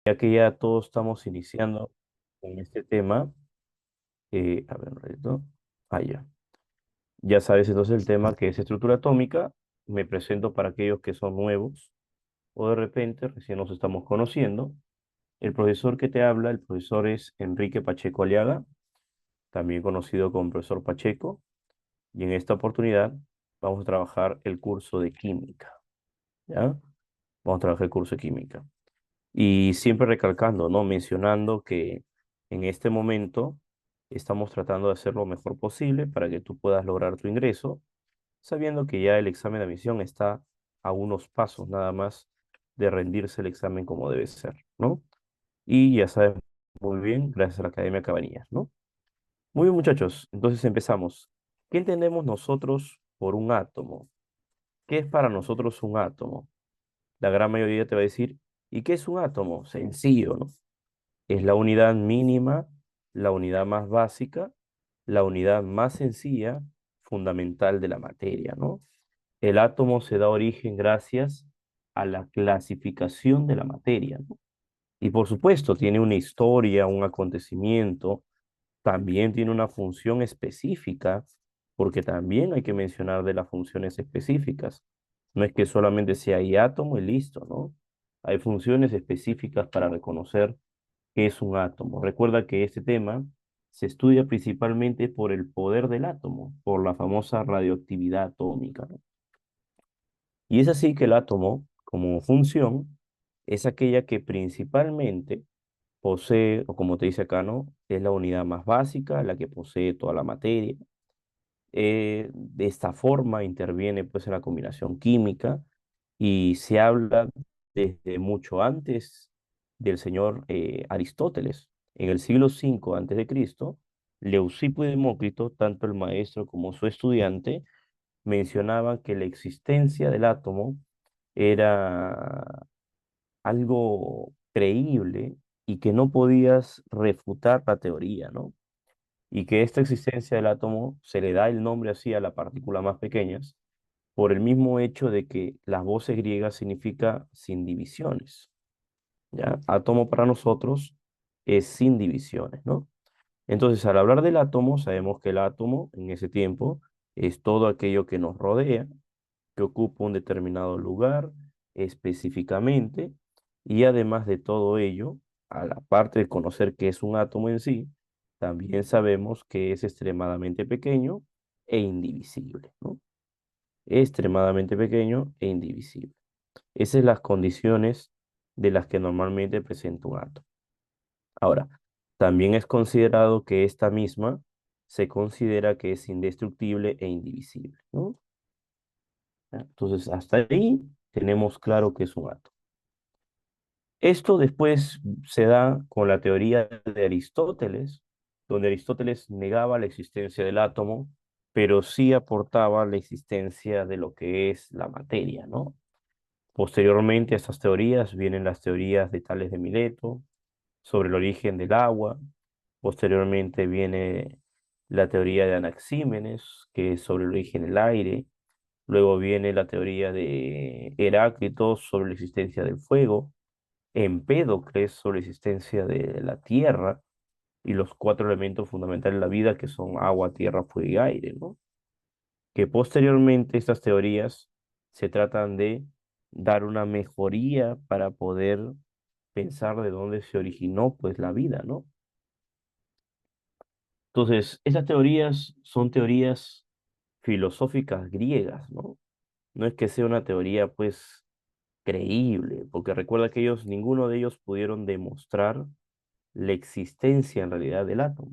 Ya que ya todos estamos iniciando con este tema, a ver, un ratito. Ya. Ya sabes entonces el tema que es estructura atómica. Me presento para aquellos que son nuevos o de repente recién nos estamos conociendo. El profesor que te habla, el profesor es Enrique Pacheco Aliaga, también conocido como profesor Pacheco, y en esta oportunidad vamos a trabajar el curso de química, ¿ya? Vamos a trabajar el curso de química. Y siempre recalcando, ¿no? Mencionando que en este momento estamos tratando de hacer lo mejor posible para que tú puedas lograr tu ingreso, sabiendo que ya el examen de admisión está a unos pasos nada más de rendirse el examen como debe ser, ¿no? Y ya sabes muy bien, gracias a la Academia Cabanillas, ¿no? Muy bien, muchachos, entonces empezamos. ¿Qué entendemos nosotros por un átomo? ¿Qué es para nosotros un átomo? La gran mayoría te va a decir, ¿y qué es un átomo? Sencillo, ¿no? Es la unidad mínima, la unidad más básica, la unidad más sencilla, fundamental de la materia, ¿no? El átomo se da origen gracias a la clasificación de la materia, ¿no? Y por supuesto, tiene una historia, un acontecimiento, también tiene una función específica, porque también hay que mencionar de las funciones específicas. No es que solamente sea ahí átomo y listo, ¿no? Hay funciones específicas para reconocer qué es un átomo. Recuerda que este tema se estudia principalmente por el poder del átomo, por la famosa radioactividad atómica, ¿no? Y es así que el átomo, como función, es aquella que principalmente posee, o como te dice acá, ¿no? Es la unidad más básica, la que posee toda la materia. De esta forma interviene pues en la combinación química y se habla desde mucho antes del señor Aristóteles. En el siglo V antes de Cristo, Leucipo y Demócrito, tanto el maestro como su estudiante, mencionaban que la existencia del átomo era algo creíble y que no podías refutar la teoría, ¿no? Y que esta existencia del átomo se le da el nombre así a las partículas más pequeñas por el mismo hecho de que las voces griegas significa sin divisiones, ¿ya? Átomo para nosotros es sin divisiones, ¿no? Entonces, al hablar del átomo, sabemos que el átomo en ese tiempo es todo aquello que nos rodea, que ocupa un determinado lugar específicamente, y además de todo ello, a la parte de conocer qué es un átomo en sí, también sabemos que es extremadamente pequeño e indivisible, ¿no? Extremadamente pequeño e indivisible. Esas son las condiciones de las que normalmente presenta un átomo. Ahora, también es considerado que esta misma se considera que es indestructible e indivisible, ¿no? Entonces, hasta ahí tenemos claro que es un átomo. Esto después se da con la teoría de Aristóteles, donde Aristóteles negaba la existencia del átomo, pero sí aportaba la existencia de lo que es la materia, ¿no? Posteriormente a estas teorías vienen las teorías de Tales de Mileto sobre el origen del agua. Posteriormente viene la teoría de Anaxímenes, que es sobre el origen del aire. Luego viene la teoría de Heráclito sobre la existencia del fuego. Empédocles sobre la existencia de la tierra y los cuatro elementos fundamentales de la vida que son agua, tierra, fuego y aire, ¿no? Que posteriormente estas teorías se tratan de dar una mejoría para poder pensar de dónde se originó pues la vida, ¿no? Entonces, estas teorías son teorías filosóficas griegas, ¿no? No es que sea una teoría pues creíble, porque recuerda que ellos, ninguno de ellos pudieron demostrar la existencia en realidad del átomo.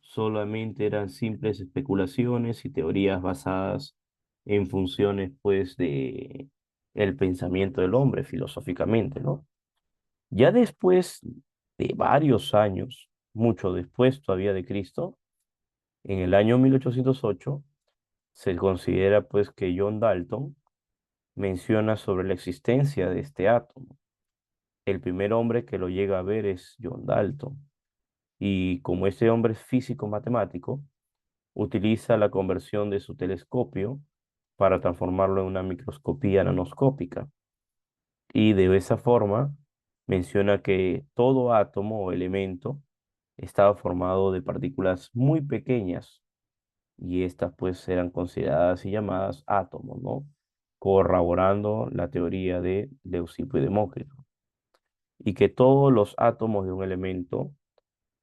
Solamente eran simples especulaciones y teorías basadas en funciones, pues, de el pensamiento del hombre filosóficamente, ¿no? Ya después de varios años, mucho después todavía de Cristo, en el año 1808, se considera, pues, que John Dalton menciona sobre la existencia de este átomo. El primer hombre que lo llega a ver es John Dalton. Y como este hombre es físico matemático, utiliza la conversión de su telescopio para transformarlo en una microscopía nanoscópica. Y de esa forma menciona que todo átomo o elemento estaba formado de partículas muy pequeñas y estas pues eran consideradas y llamadas átomos, ¿no? Corroborando la teoría de Leucipo y Demócrito. Y que todos los átomos de un elemento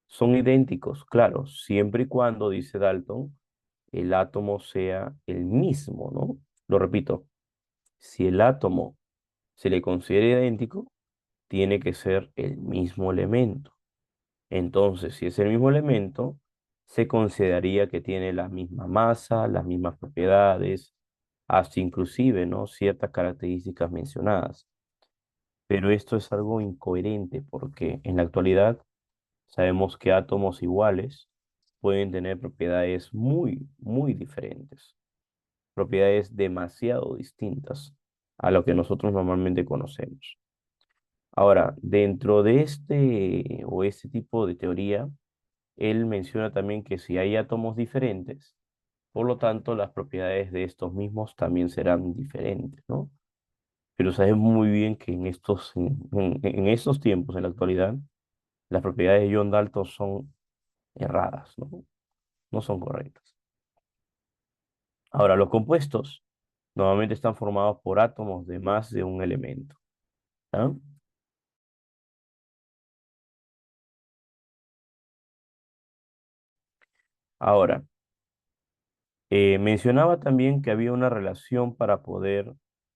son idénticos, claro, siempre y cuando, dice Dalton, el átomo sea el mismo, ¿no? Lo repito, si el átomo se le considera idéntico, tiene que ser el mismo elemento. Entonces, si es el mismo elemento, se consideraría que tiene la misma masa, las mismas propiedades, hasta inclusive, ¿no? Ciertas características mencionadas. Pero esto es algo incoherente porque en la actualidad sabemos que átomos iguales pueden tener propiedades muy, muy diferentes, propiedades demasiado distintas a lo que nosotros normalmente conocemos. Ahora, dentro de este tipo de teoría, él menciona también que si hay átomos diferentes, por lo tanto, las propiedades de estos mismos también serán diferentes, ¿no? Pero sabes muy bien que en estos tiempos, en la actualidad, las propiedades de John Dalton son erradas, ¿no? No son correctas. Ahora, los compuestos normalmente están formados por átomos de más de un elemento, ¿ah? Ahora, mencionaba también que había una relación para poder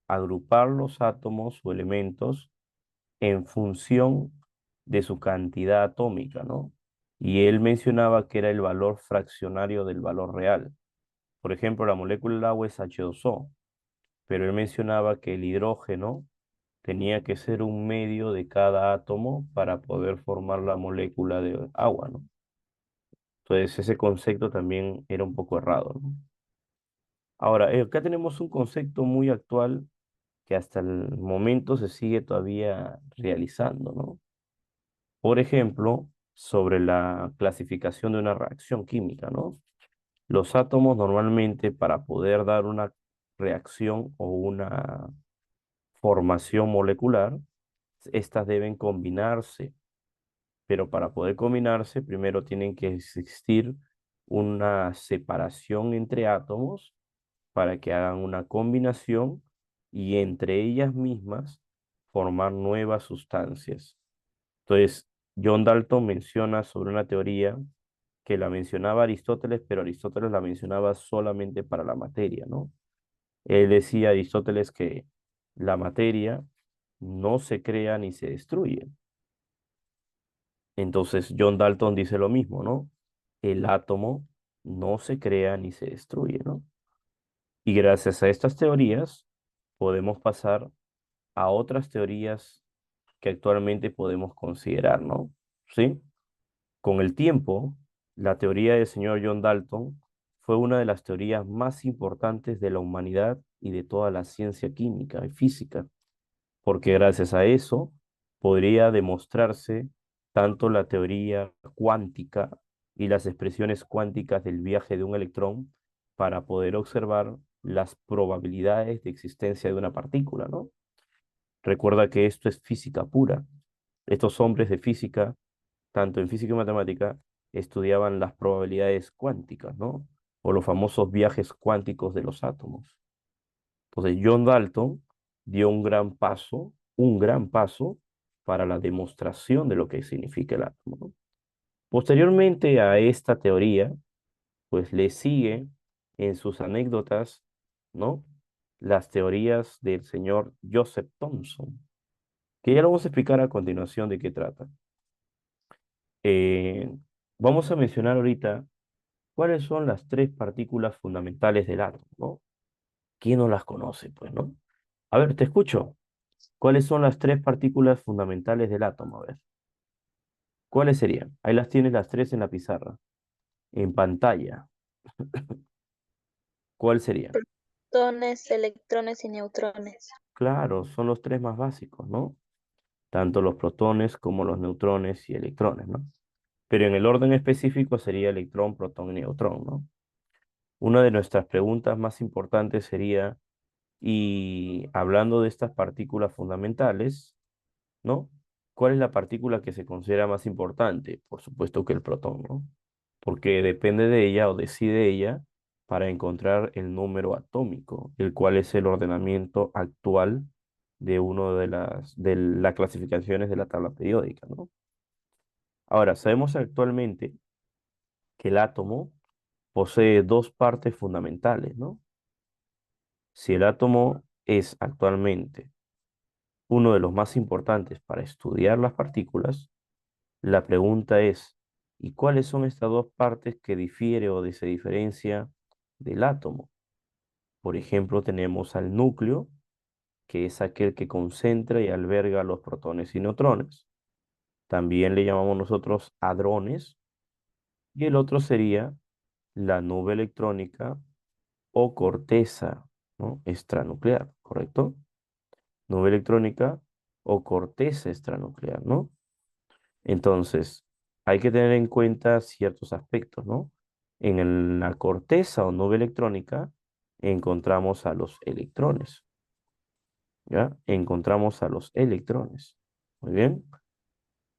agrupar los átomos o elementos en función de su cantidad atómica, ¿no? Y él mencionaba que era el valor fraccionario del valor real. Por ejemplo, la molécula del agua es H2O, pero él mencionaba que el hidrógeno tenía que ser un medio de cada átomo para poder formar la molécula de agua, ¿no? Entonces ese concepto también era un poco errado, ¿no? Ahora, acá tenemos un concepto muy actual que hasta el momento se sigue todavía realizando, ¿no? Por ejemplo, sobre la clasificación de una reacción química, ¿no? Los átomos normalmente para poder dar una reacción o una formación molecular, estas deben combinarse, pero para poder combinarse primero tienen que existir una separación entre átomos para que hagan una combinación y entre ellas mismas formar nuevas sustancias. Entonces, John Dalton menciona sobre una teoría que la mencionaba Aristóteles, pero Aristóteles la mencionaba solamente para la materia, ¿no? Él decía Aristóteles que la materia no se crea ni se destruye. Entonces, John Dalton dice lo mismo, ¿no? El átomo no se crea ni se destruye, ¿no? Y gracias a estas teorías podemos pasar a otras teorías que actualmente podemos considerar, ¿no? ¿Sí? Con el tiempo, la teoría del señor John Dalton fue una de las teorías más importantes de la humanidad y de toda la ciencia química y física, porque gracias a eso podría demostrarse tanto la teoría cuántica y las expresiones cuánticas del viaje de un electrón para poder observar las probabilidades de existencia de una partícula, ¿no? Recuerda que esto es física pura. Estos hombres de física, tanto en física y matemática, estudiaban las probabilidades cuánticas, ¿no? O los famosos viajes cuánticos de los átomos. Entonces, John Dalton dio un gran paso para la demostración de lo que significa el átomo, ¿no? Posteriormente a esta teoría, pues le sigue en sus anécdotas, ¿no? Las teorías del señor Joseph Thomson, que ya lo vamos a explicar a continuación de qué trata. Eh, Vamos a mencionar ahorita cuáles son las tres partículas fundamentales del átomo, ¿no? ¿Quién no las conoce, pues, no? A ver, te escucho. ¿Cuáles son las tres partículas fundamentales del átomo? A ver, ¿cuáles serían? Ahí las tienes las tres en la pizarra, en pantalla. ¿Cuál sería? Protones, electrones y neutrones. Claro, son los tres más básicos, ¿no? Tanto los protones como los neutrones y electrones, ¿no? Pero en el orden específico sería electrón, protón y neutrón, ¿no? Una de nuestras preguntas más importantes sería, y hablando de estas partículas fundamentales, ¿no? ¿Cuál es la partícula que se considera más importante? Por supuesto que el protón, ¿no? Porque depende de ella o decide ella para encontrar el número atómico, el cual es el ordenamiento actual de una de las clasificaciones de la tabla periódica, ¿no? Ahora, sabemos actualmente que el átomo posee dos partes fundamentales, ¿no? Si el átomo es actualmente uno de los más importantes para estudiar las partículas, la pregunta es, ¿y cuáles son estas dos partes que difiere o se diferencia del átomo? Por ejemplo, tenemos al núcleo, que es aquel que concentra y alberga los protones y neutrones. También le llamamos nosotros hadrones. Y el otro sería la nube electrónica o corteza, ¿no? Extranuclear, ¿correcto? Nube electrónica o corteza extranuclear, ¿no? Entonces, hay que tener en cuenta ciertos aspectos, ¿no? La corteza o nube electrónica encontramos a los electrones, ¿ya? Encontramos a los electrones, muy bien.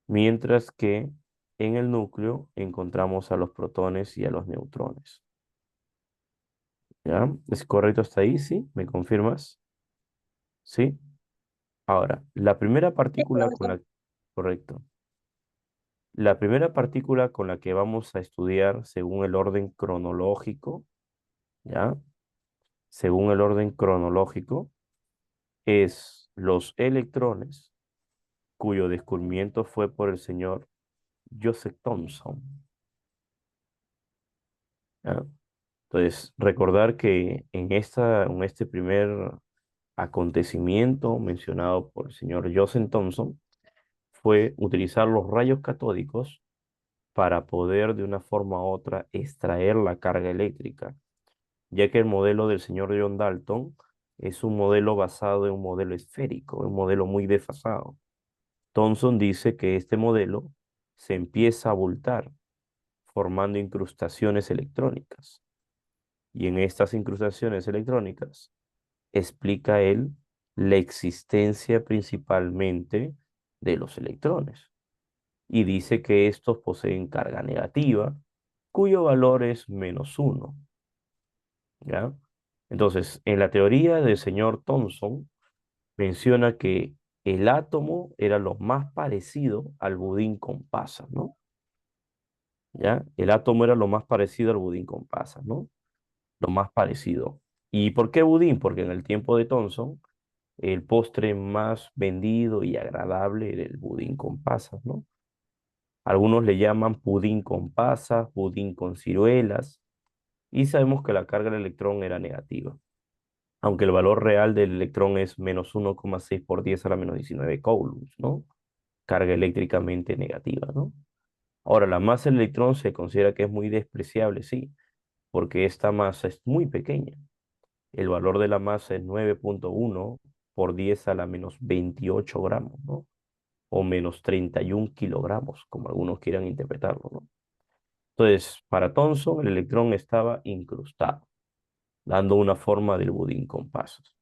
Mientras que en el núcleo encontramos a los protones y a los neutrones, ¿ya? ¿Es correcto hasta ahí? ¿Sí? ¿Me confirmas? ¿Sí? Ahora, la primera Sí, partícula con profesor. la... Correcto. La primera partícula con la que vamos a estudiar según el orden cronológico, ¿ya? Según el orden cronológico, es los electrones, cuyo descubrimiento fue por el señor Joseph Thomson, ¿ya? Entonces, recordar que en este primer acontecimiento mencionado por el señor Joseph Thomson fue utilizar los rayos catódicos para poder de una forma u otra extraer la carga eléctrica, ya que el modelo del señor John Dalton es un modelo basado en un modelo esférico, un modelo muy desfasado. Thomson dice que este modelo se empieza a abultar, formando incrustaciones electrónicas. Y en estas incrustaciones electrónicas explica él la existencia principalmente de los electrones. Y dice que estos poseen carga negativa, cuyo valor es -1, ¿ya? Entonces, en la teoría del señor Thomson, menciona que el átomo era lo más parecido al budín con pasas, ¿no? ¿Ya? El átomo era lo más parecido al budín con pasas, ¿no? Lo más parecido. ¿Y por qué budín? Porque en el tiempo de Thomson, el postre más vendido y agradable era el budín con pasas, ¿no? Algunos le llaman pudín con pasas, budín con ciruelas, y sabemos que la carga del electrón era negativa, aunque el valor real del electrón es -1,6 por 10 a la -19 coulombs, ¿no? Carga eléctricamente negativa, ¿no? Ahora, la masa del electrón se considera que es muy despreciable, sí, porque esta masa es muy pequeña. El valor de la masa es 9,1 por 10 a la -28 gramos, ¿no? O -31 kilogramos, como algunos quieran interpretarlo, ¿no? Entonces, para Thomson, el electrón estaba incrustado, dando una forma del budín con pasas.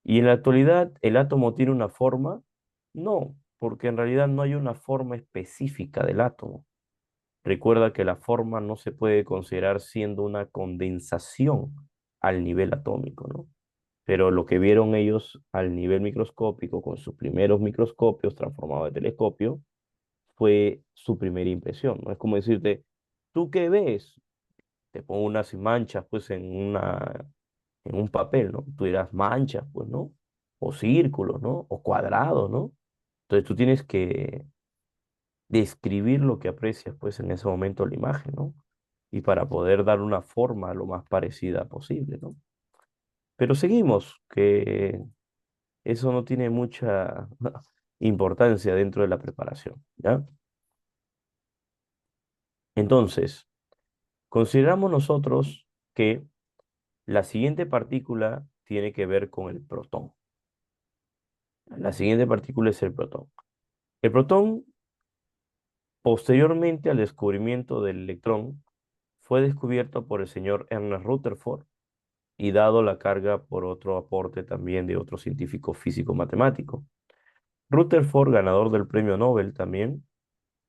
Y en la actualidad, ¿el átomo tiene una forma? No, porque en realidad no hay una forma específica del átomo. Recuerda que la forma no se puede considerar siendo una condensación al nivel atómico, ¿no? Pero lo que vieron ellos al nivel microscópico con sus primeros microscopios transformados de telescopio fue su primera impresión, ¿no? Es como decirte, ¿tú qué ves? Te pongo unas manchas, pues, en un papel, ¿no? Tú dirás manchas, pues, ¿no? O círculos, ¿no? O cuadrados, ¿no? Entonces tú tienes que describir lo que aprecias, pues, en ese momento la imagen, ¿no? Y para poder dar una forma lo más parecida posible, ¿no? Pero seguimos, que eso no tiene mucha importancia dentro de la preparación, ¿ya? Entonces, consideramos nosotros que la siguiente partícula tiene que ver con el protón. La siguiente partícula es el protón. El protón, posteriormente al descubrimiento del electrón, fue descubierto por el señor Ernest Rutherford y dado la carga por otro aporte también de otro científico físico matemático. Rutherford, ganador del premio Nobel también,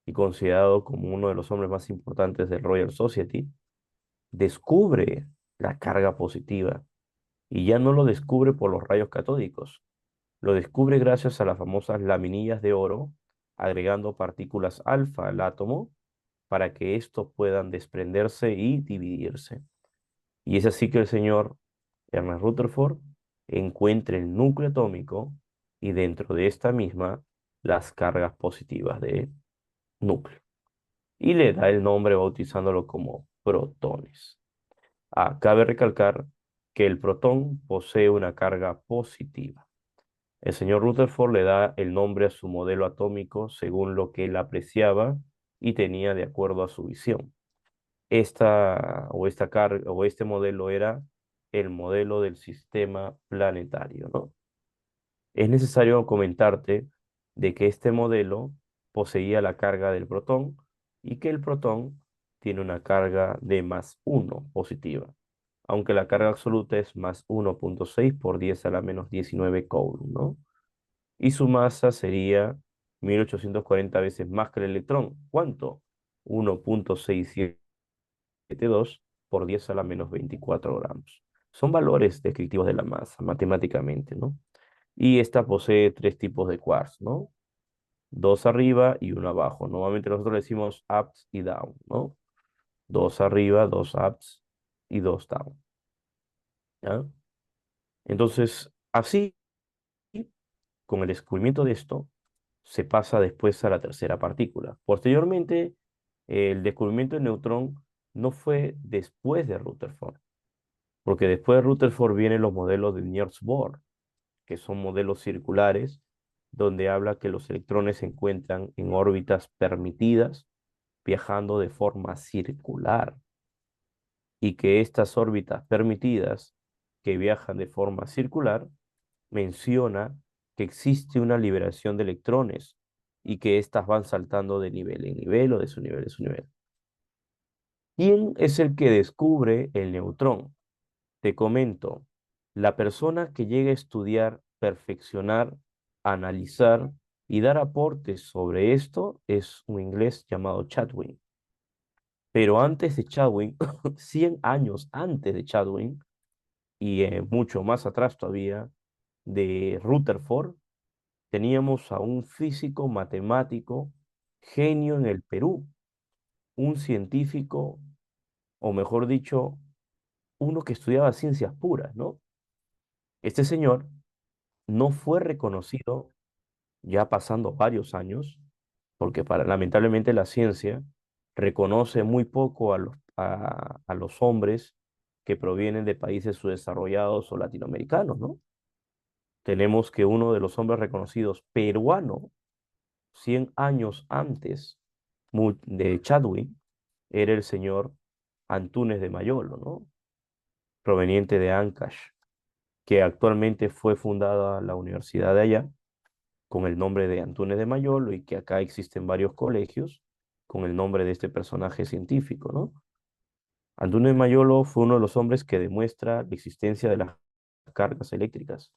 y considerado como uno de los hombres más importantes del Royal Society, descubre la carga positiva y ya no lo descubre por los rayos catódicos, lo descubre gracias a las famosas laminillas de oro, agregando partículas alfa al átomo para que estos puedan desprenderse y dividirse. Y es así que el señor Ernest Rutherford encuentra el núcleo atómico y dentro de esta misma las cargas positivas de núcleo. Y le da el nombre bautizándolo como protones. Cabe recalcar que el protón posee una carga positiva. El señor Rutherford le da el nombre a su modelo atómico según lo que él apreciaba y tenía de acuerdo a su visión. Esta carga o este modelo era el modelo del sistema planetario, ¿no? Es necesario comentarte de que este modelo poseía la carga del protón y que el protón tiene una carga de +1 positiva, aunque la carga absoluta es +1,6 por 10 a la -19 coulomb, ¿no? Y su masa sería 1840 veces más que el electrón. ¿Cuánto? 1,672 por 10 a la -24 gramos. Son valores descriptivos de la masa, matemáticamente, ¿no? Y esta posee tres tipos de quarks, ¿no? Dos arriba y uno abajo. Normalmente nosotros le decimos ups y down, ¿no? Dos arriba, dos ups y dos down, ¿ya? Entonces, así, con el descubrimiento de esto, se pasa después a la tercera partícula. Posteriormente, el descubrimiento del neutrón no fue después de Rutherford, porque después de Rutherford vienen los modelos de Niels Bohr, que son modelos circulares, donde habla que los electrones se encuentran en órbitas permitidas, viajando de forma circular, y que estas órbitas permitidas, que viajan de forma circular, menciona que existe una liberación de electrones y que éstas van saltando de nivel en nivel o de su nivel en su nivel. ¿Quién es el que descubre el neutrón? Te comento, la persona que llega a estudiar, perfeccionar, analizar y dar aportes sobre esto es un inglés llamado Chadwick. Pero antes de Chadwick, 100 años antes de Chadwick y mucho más atrás todavía de Rutherford, teníamos a un físico matemático genio en el Perú, un científico, o mejor dicho, uno que estudiaba ciencias puras, ¿no? Este señor no fue reconocido ya pasando varios años, porque lamentablemente la ciencia reconoce muy poco a los hombres que provienen de países subdesarrollados o latinoamericanos, ¿no? Tenemos que uno de los hombres reconocidos peruano, 100 años antes de Chadwick, era el señor Antúnez de Mayolo, ¿no? Proveniente de Ancash, que actualmente fue fundada la universidad de allá con el nombre de Antúnez de Mayolo y que acá existen varios colegios con el nombre de este personaje científico, ¿no? Antúnez de Mayolo fue uno de los hombres que demuestra la existencia de las cargas eléctricas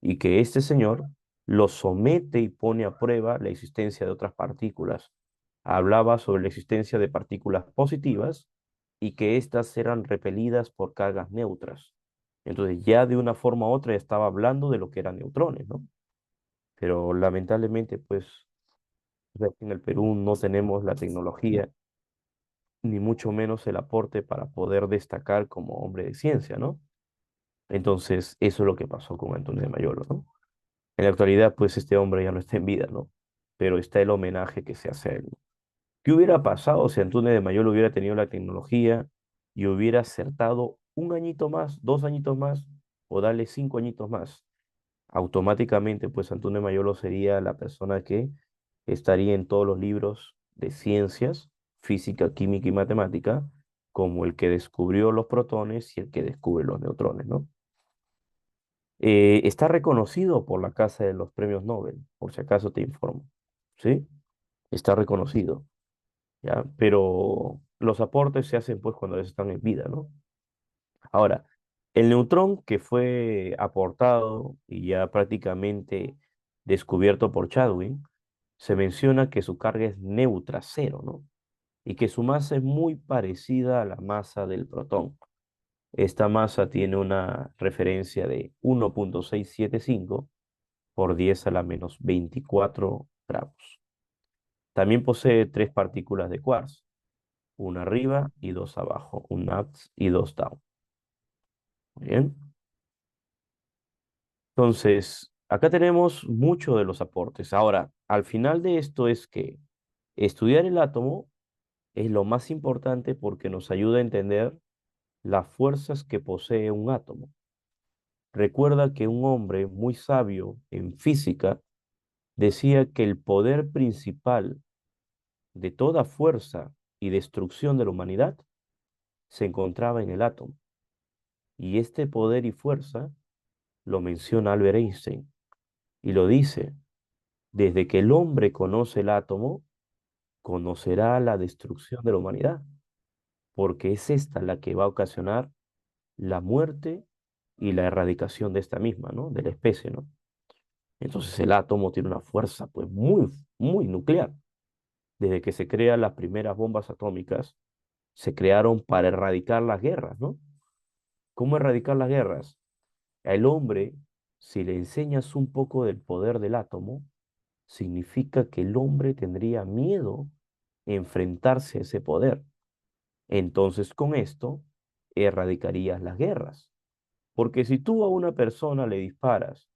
y que este señor lo somete y pone a prueba la existencia de otras partículas. Hablaba sobre la existencia de partículas positivas y que éstas eran repelidas por cargas neutras. Entonces ya de una forma u otra estaba hablando de lo que eran neutrones, ¿no? Pero lamentablemente, pues, aquí en el Perú no tenemos la tecnología, ni mucho menos el aporte para poder destacar como hombre de ciencia, ¿no? Entonces, eso es lo que pasó con Antonio de Mayolo, ¿no? En la actualidad, pues, este hombre ya no está en vida, ¿no? Pero está el homenaje que se hace a él. ¿Qué hubiera pasado si Antonio de Mayolo hubiera tenido la tecnología y hubiera acertado un añito más, 2 añitos más, o darle 5 añitos más? Automáticamente, pues Antonio Mayolo sería la persona que estaría en todos los libros de ciencias, física, química y matemática, como el que descubrió los protones y el que descubre los neutrones, ¿no? Está reconocido por la Casa de los Premios Nobel, por si acaso te informo, ¿sí? Está reconocido, ¿ya? Pero los aportes se hacen pues cuando ellos están en vida, ¿no? Ahora, el neutrón que fue aportado y ya prácticamente descubierto por Chadwick, se menciona que su carga es neutra, cero, ¿no? Y que su masa es muy parecida a la masa del protón. Esta masa tiene una referencia de 1,675 por 10 a la menos 24 gramos. También posee tres partículas de quarks, una arriba y dos abajo, un ups y dos down. Muy bien. Entonces, acá tenemos mucho de los aportes. Ahora, al final de esto es que estudiar el átomo es lo más importante porque nos ayuda a entender las fuerzas que posee un átomo. Recuerda que un hombre muy sabio en física decía que el poder principal de toda fuerza y destrucción de la humanidad se encontraba en el átomo. Y este poder y fuerza lo menciona Albert Einstein y lo dice, desde que el hombre conoce el átomo, conocerá la destrucción de la humanidad, porque es esta la que va a ocasionar la muerte y la erradicación de esta misma, ¿no? De la especie, ¿no? Entonces el átomo tiene una fuerza, pues, muy nuclear. Desde que se crean las primeras bombas atómicas, se crearon para erradicar las guerras, ¿no? ¿Cómo erradicar las guerras? Al hombre, si le enseñas un poco del poder del átomo, significa que el hombre tendría miedo enfrentarse a ese poder. Entonces, con esto, erradicarías las guerras. Porque si tú a una persona le disparas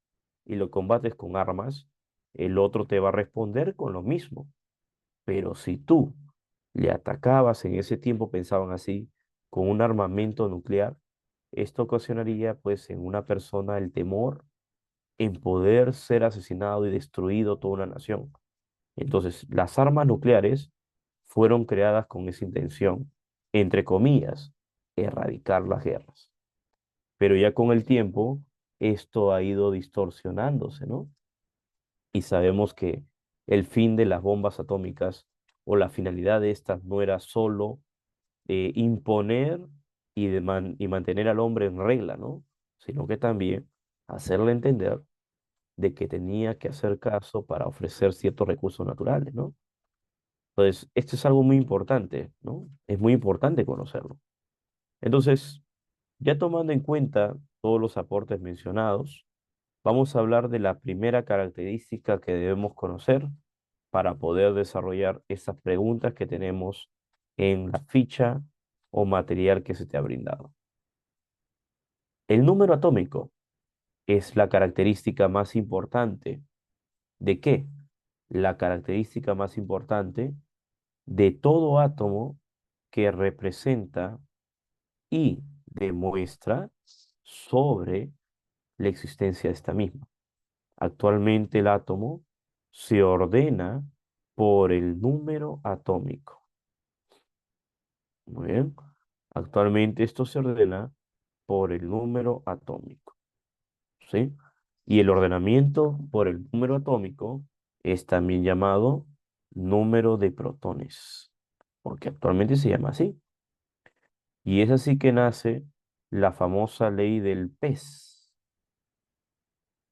y lo combates con armas, el otro te va a responder con lo mismo. Pero si tú le atacabas, en ese tiempo pensaban así, con un armamento nuclear, esto ocasionaría pues en una persona el temor en poder ser asesinado y destruido toda una nación. Entonces, las armas nucleares fueron creadas con esa intención, entre comillas, erradicar las guerras. Pero ya con el tiempo, esto ha ido distorsionándose, ¿no? Y sabemos que el fin de las bombas atómicas o la finalidad de estas no era solo imponer y mantener al hombre en regla, ¿no? Sino que también hacerle entender de que tenía que hacer caso para ofrecer ciertos recursos naturales, ¿no? Entonces, esto es algo muy importante, ¿no? Es muy importante conocerlo. Entonces, ya tomando en cuenta todos los aportes mencionados, vamos a hablar de la primera característica que debemos conocer para poder desarrollar esas preguntas que tenemos en la ficha o material que se te ha brindado. El número atómico es la característica más importante. ¿De qué? La característica más importante de todo átomo que representa y demuestra sobre la existencia de esta misma. Actualmente el átomo se ordena por el número atómico. Muy bien. Actualmente esto se ordena por el número atómico, ¿sí? Y el ordenamiento por el número atómico es también llamado número de protones, porque actualmente se llama así. Y es así que nace la famosa ley del pez.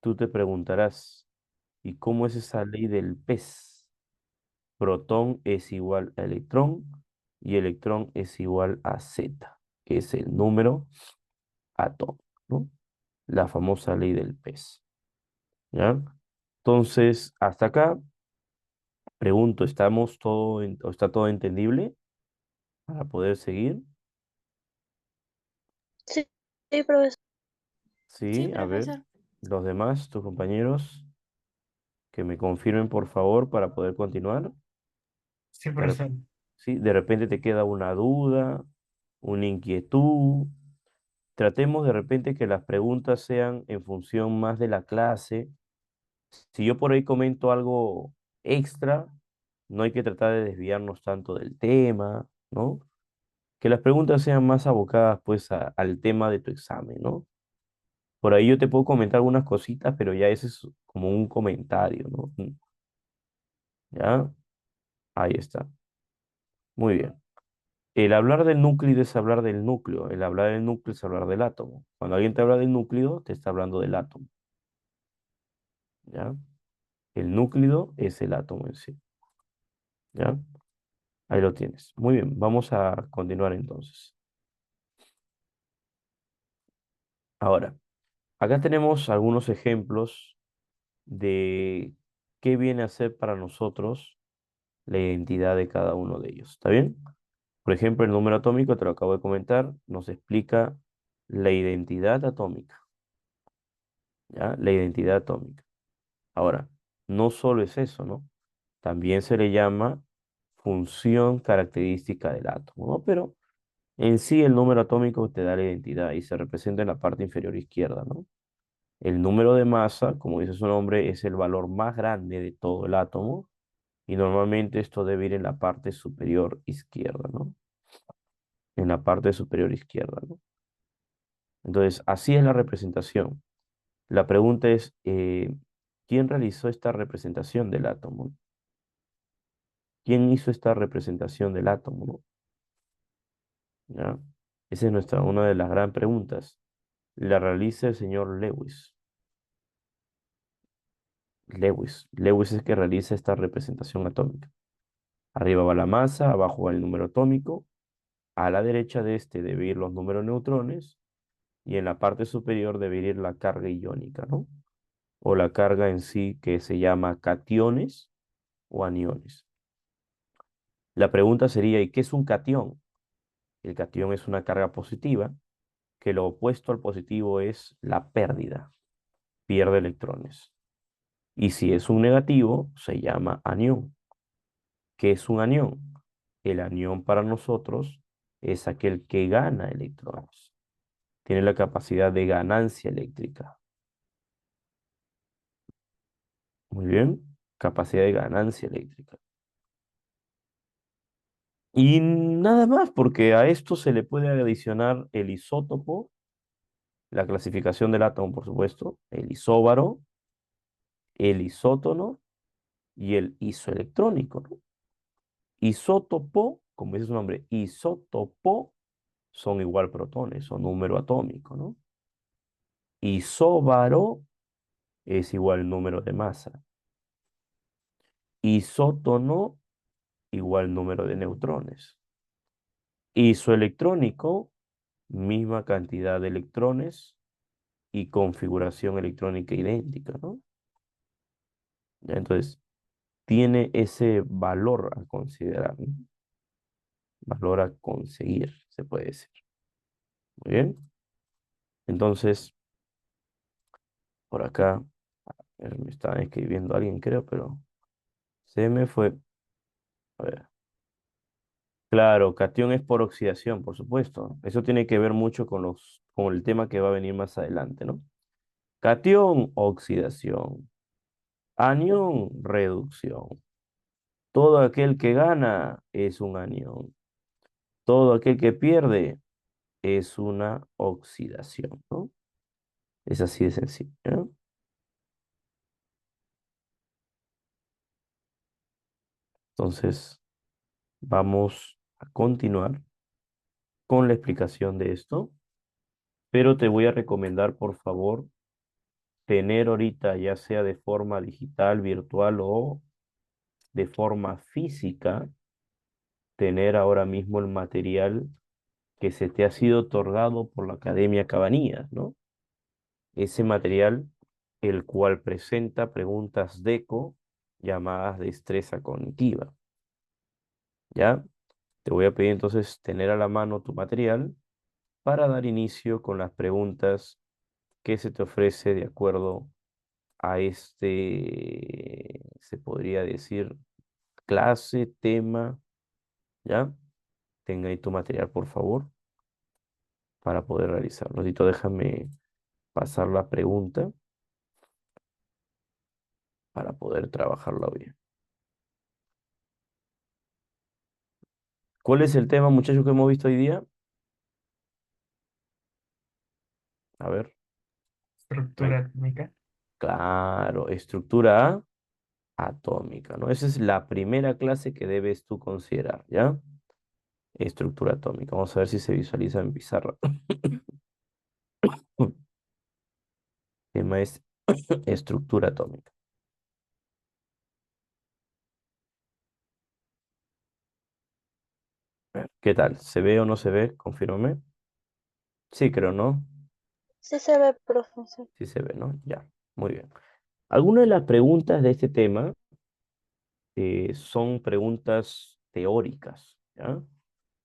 Tú te preguntarás, ¿y cómo es esa ley del pez? Protón es igual a electrón y electrón es igual a Z, que es el número atómico, ¿no? La famosa ley del pez, ¿ya? Entonces, hasta acá, pregunto, o está todo entendible para poder seguir? Sí, sí, profesor. Sí, Sí, a ver, profesor. los demás, tus compañeros, que me confirmen por favor para poder continuar. Sí, De, rep- profesor. sí, de repente te queda una duda, una inquietud. Tratemos de repente que las preguntas sean en función más de la clase. Si yo por ahí comento algo extra, no hay que tratar de desviarnos tanto del tema, ¿no? Que las preguntas sean más abocadas pues al tema de tu examen, ¿no? Por ahí yo te puedo comentar algunas cositas, pero ya ese es como un comentario, ¿no? ¿Ya? Ahí está. Muy bien. El hablar del núcleo es hablar del núcleo. El hablar del núcleo es hablar del átomo. Cuando alguien te habla del núcleo, te está hablando del átomo. ¿Ya? El núcleo es el átomo en sí. ¿Ya? Ahí lo tienes. Muy bien, vamos a continuar entonces. Ahora, acá tenemos algunos ejemplos de qué viene a ser para nosotros la identidad de cada uno de ellos. ¿Está bien? Por ejemplo, el número atómico, te lo acabo de comentar, nos explica la identidad atómica. ¿Ya? La identidad atómica. Ahora, no solo es eso, ¿no? También se le llama función característica del átomo, ¿no? Pero en sí el número atómico te da la identidad y se representa en la parte inferior izquierda, ¿no? El número de masa, como dice su nombre, es el valor más grande de todo el átomo y normalmente esto debe ir en la parte superior izquierda, ¿no? En la parte superior izquierda, ¿no? Entonces, así es la representación. La pregunta es, ¿quién realizó esta representación del átomo? ¿Quién hizo esta representación del átomo, no? ¿Ya? Esa es una de las gran preguntas. La realiza el señor Lewis. Lewis es el que realiza esta representación atómica. Arriba va la masa, abajo va el número atómico. A la derecha de este debe ir los números neutrones y en la parte superior debe ir la carga iónica, ¿no? O la carga en sí que se llama cationes o aniones. La pregunta sería, ¿y qué es un catión? El catión es una carga positiva, que lo opuesto al positivo es la pérdida, pierde electrones. Y si es un negativo, se llama anión. ¿Qué es un anión? El anión para nosotros es aquel que gana electrones. Tiene la capacidad de ganancia eléctrica. Muy bien, capacidad de ganancia eléctrica. Y nada más, porque a esto se le puede adicionar el isótopo, la clasificación del átomo, por supuesto, el isóbaro, el isótono y el isoelectrónico, ¿no? Isótopo, como dice su nombre, isótopo son igual protones o número atómico, ¿no? Isóbaro es igual número de masa. Isótono igual número de neutrones. Isoelectrónico, misma cantidad de electrones y configuración electrónica idéntica, ¿no? Ya, entonces, tiene ese valor a considerar, ¿no? Valor a conseguir, se puede decir. Muy bien. Entonces, por acá, me está escribiendo alguien, creo, pero se me fue. A ver. Claro, cation es por oxidación, por supuesto. Eso tiene que ver mucho con el tema que va a venir más adelante, ¿no? Cation, oxidación. Anión, reducción. Todo aquel que gana es un anión. Todo aquel que pierde es una oxidación, ¿no? Es así de sencillo, ¿no? Entonces, vamos a continuar con la explicación de esto, pero te voy a recomendar, por favor, tener ahorita, ya sea de forma digital, virtual o de forma física, tener ahora mismo el material que se te ha sido otorgado por la Academia Cabanillas, ¿no? Ese material, el cual presenta preguntas DECO llamadas destreza cognitiva, ¿ya? Te voy a pedir entonces tener a la mano tu material para dar inicio con las preguntas que se te ofrece de acuerdo a este, se podría decir, clase, tema, ¿ya? Tenga ahí tu material, por favor, para poder realizarlo. Tito, déjame pasar la pregunta para poder trabajarla bien. ¿Cuál es el tema, muchachos, que hemos visto hoy día? A ver, Estructura Mike. atómica. Claro, estructura atómica, ¿no? Esa es la primera clase que debes tú considerar, ¿ya? Estructura atómica. Vamos a ver si se visualiza en pizarra. El tema es estructura atómica. ¿Qué tal? ¿Se ve o no se ve? Confírmame. Sí, creo, ¿no? Sí se ve, profesor. Sí se ve, ¿no? Ya, muy bien. Algunas de las preguntas de este tema son preguntas teóricas, ¿ya?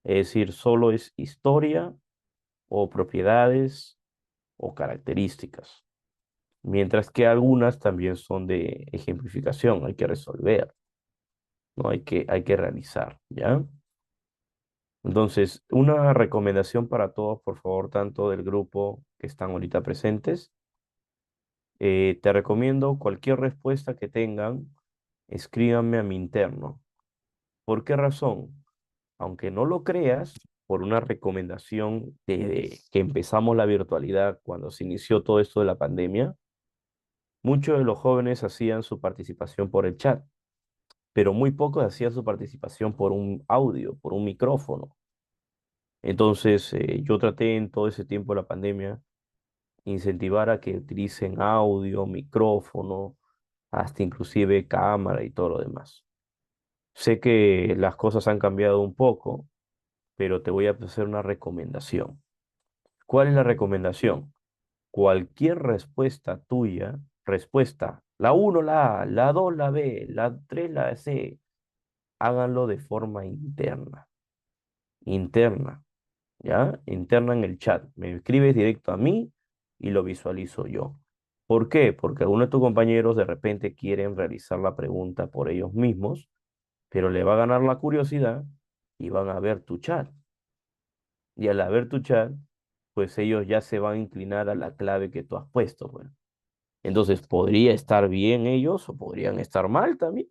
Es decir, solo es historia o propiedades o características, mientras que algunas también son de ejemplificación, hay que resolver, ¿no? Hay que realizar, ¿ya? Entonces, una recomendación para todos, por favor, tanto del grupo que están ahorita presentes, te recomiendo cualquier respuesta que tengan, escríbanme a mi interno. ¿Por qué razón? Aunque no lo creas, por una recomendación de que empezamos la virtualidad cuando se inició todo esto de la pandemia, muchos de los jóvenes hacían su participación por el chat, pero muy pocos hacían su participación por un audio, por un micrófono. Entonces, yo traté en todo ese tiempo de la pandemia incentivar a que utilicen audio, micrófono, hasta inclusive cámara y todo lo demás. Sé que las cosas han cambiado un poco, pero te voy a hacer una recomendación. ¿Cuál es la recomendación? Cualquier respuesta tuya, respuesta, la uno la A, la 2 la B, la 3 la C, háganlo de forma interna, interna, ¿ya? Interna en el chat. Me escribes directo a mí y lo visualizo yo. ¿Por qué? Porque algunos de tus compañeros de repente quieren realizar la pregunta por ellos mismos, pero le va a ganar la curiosidad y van a ver tu chat. Y al ver tu chat, pues ellos ya se van a inclinar a la clave que tú has puesto, pues. Entonces, podría estar bien ellos o podrían estar mal también,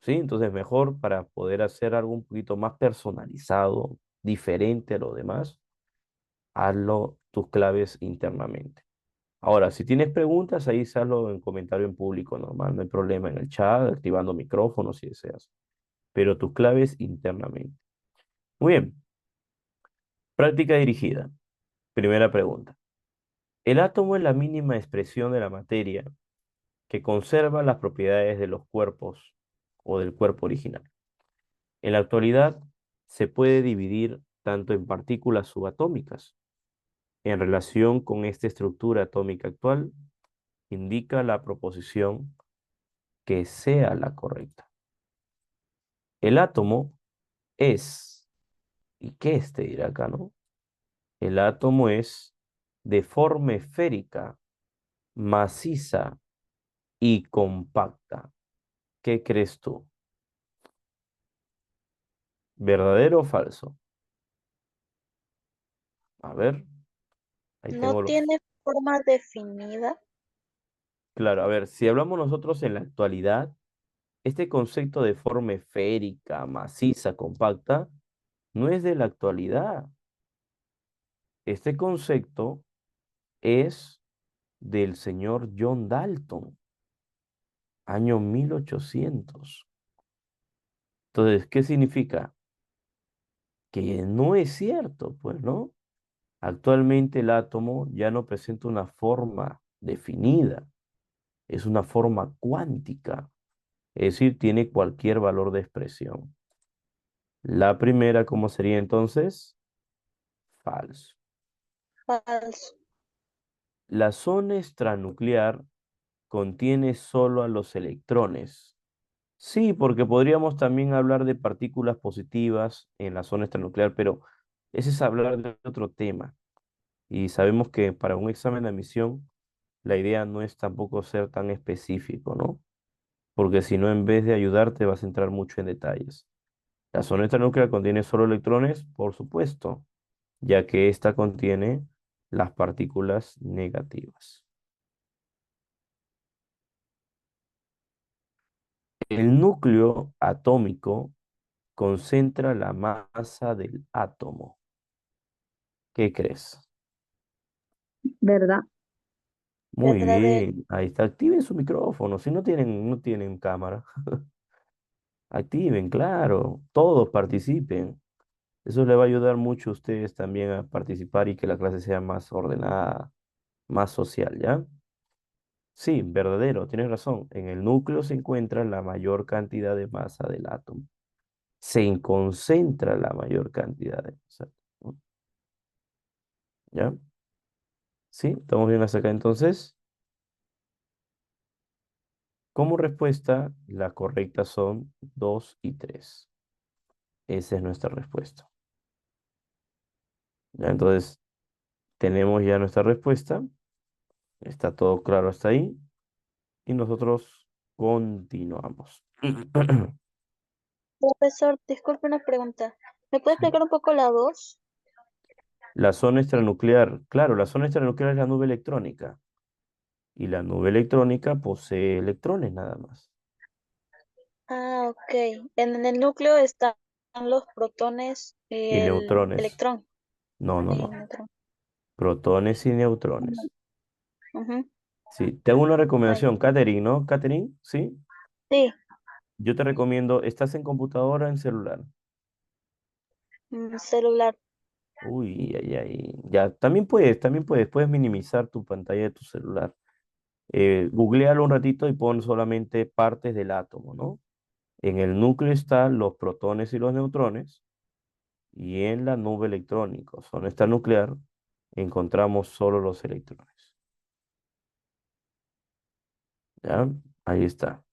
¿sí? Entonces, mejor para poder hacer algo un poquito más personalizado, diferente a lo demás, hazlo tus claves internamente. Ahora, si tienes preguntas, ahí hazlo en comentario en público normal, no hay problema en el chat, activando micrófonos si deseas, pero tus claves internamente. Muy bien, práctica dirigida. Primera pregunta. El átomo es la mínima expresión de la materia que conserva las propiedades de los cuerpos o del cuerpo original. En la actualidad se puede dividir tanto en partículas subatómicas. En relación con esta estructura atómica actual, indica la proposición que sea la correcta. El átomo es, ¿y qué es? Te dirá acá, ¿no? El átomo es de forma esférica, maciza y compacta. ¿Qué crees tú? ¿Verdadero o falso? A ver, ahí No tengo los... tiene forma definida. Claro, a ver, si hablamos nosotros en la actualidad, este concepto de forma esférica, maciza, compacta, no es de la actualidad. Este concepto es del señor John Dalton, año 1800. Entonces, ¿qué significa? Que no es cierto, pues, ¿no? Actualmente el átomo ya no presenta una forma definida, es una forma cuántica, es decir, tiene cualquier valor de expresión. La primera, ¿cómo sería entonces? Falso. Falso. La zona extranuclear contiene solo a los electrones. Sí, porque podríamos también hablar de partículas positivas en la zona extranuclear, pero ese es hablar de otro tema. Y sabemos que para un examen de admisión, la idea no es tampoco ser tan específico, ¿no? Porque si no, en vez de ayudarte, vas a entrar mucho en detalles. La zona extranuclear contiene solo electrones, por supuesto, ya que ésta contiene las partículas negativas. El núcleo atómico concentra la masa del átomo. ¿Qué crees? ¿Verdad? Muy Verdadero. bien, ahí está. Activen su micrófono. Si no tienen cámara, activen, claro. Todos participen. Eso le va a ayudar mucho a ustedes también a participar y que la clase sea más ordenada, más social, ¿ya? Sí, verdadero, tienes razón. En el núcleo se encuentra la mayor cantidad de masa del átomo. se concentra la mayor cantidad de masa, ¿no? ¿Ya? ¿Sí? ¿Estamos bien hasta acá entonces? Como respuesta, la correcta son 2 y 3. Esa es nuestra respuesta. ¿Ya? Entonces, tenemos ya nuestra respuesta. Está todo claro hasta ahí. Y nosotros continuamos. Profesor, disculpe una pregunta. ¿Me puede Sí. explicar un poco la 2? La zona extranuclear, claro, la zona extranuclear es la nube electrónica. Y la nube electrónica posee electrones nada más. Ah, ok. En el núcleo están los protones y Y el neutrones. electrón. No, no, Y no. neutrón. Protones y neutrones. Ujú. Sí, te hago una Ay, recomendación, Katherine, ¿no? Katherine, sí. sí, Yo te recomiendo, ¿estás en computadora o en celular? celular. Uy, ay, ay. Ya, puedes minimizar tu pantalla de tu celular. Googlealo un ratito y pon solamente partes del átomo, ¿no? En el núcleo están los protones y los neutrones, y en la nube electrónica, o zona nuclear, encontramos solo los electrones. ¿Ya? Ahí está.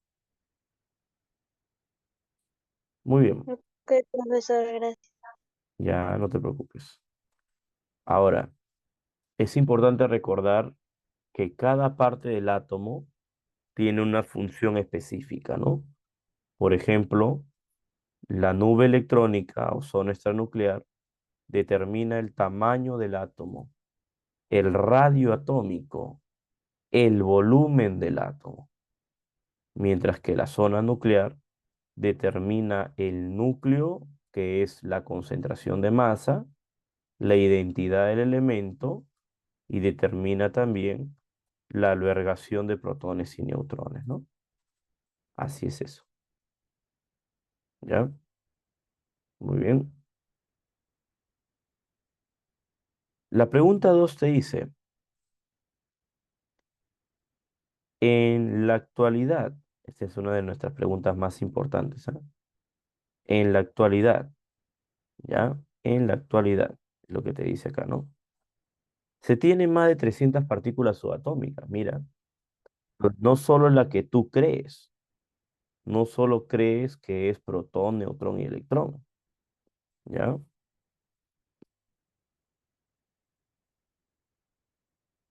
Muy bien. Ok, profesor, gracias. Ya no te preocupes. Ahora, es importante recordar que cada parte del átomo tiene una función específica, ¿no? Por ejemplo, la nube electrónica o zona extranuclear determina el tamaño del átomo, el radio atómico, el volumen del átomo, mientras que la zona nuclear determina el núcleo, que es la concentración de masa, la identidad del elemento y determina también la albergación de protones y neutrones, ¿no? Así es eso. ¿Ya? Muy bien. La pregunta 2 te dice, en la actualidad, esta es una de nuestras preguntas más importantes, ¿ah? En la actualidad, ¿ya? En la actualidad, es lo que te dice acá, ¿no? Se tiene más de 300 partículas subatómicas, mira, no solo la que tú crees, no solo crees que es protón, neutrón y electrón, ¿ya?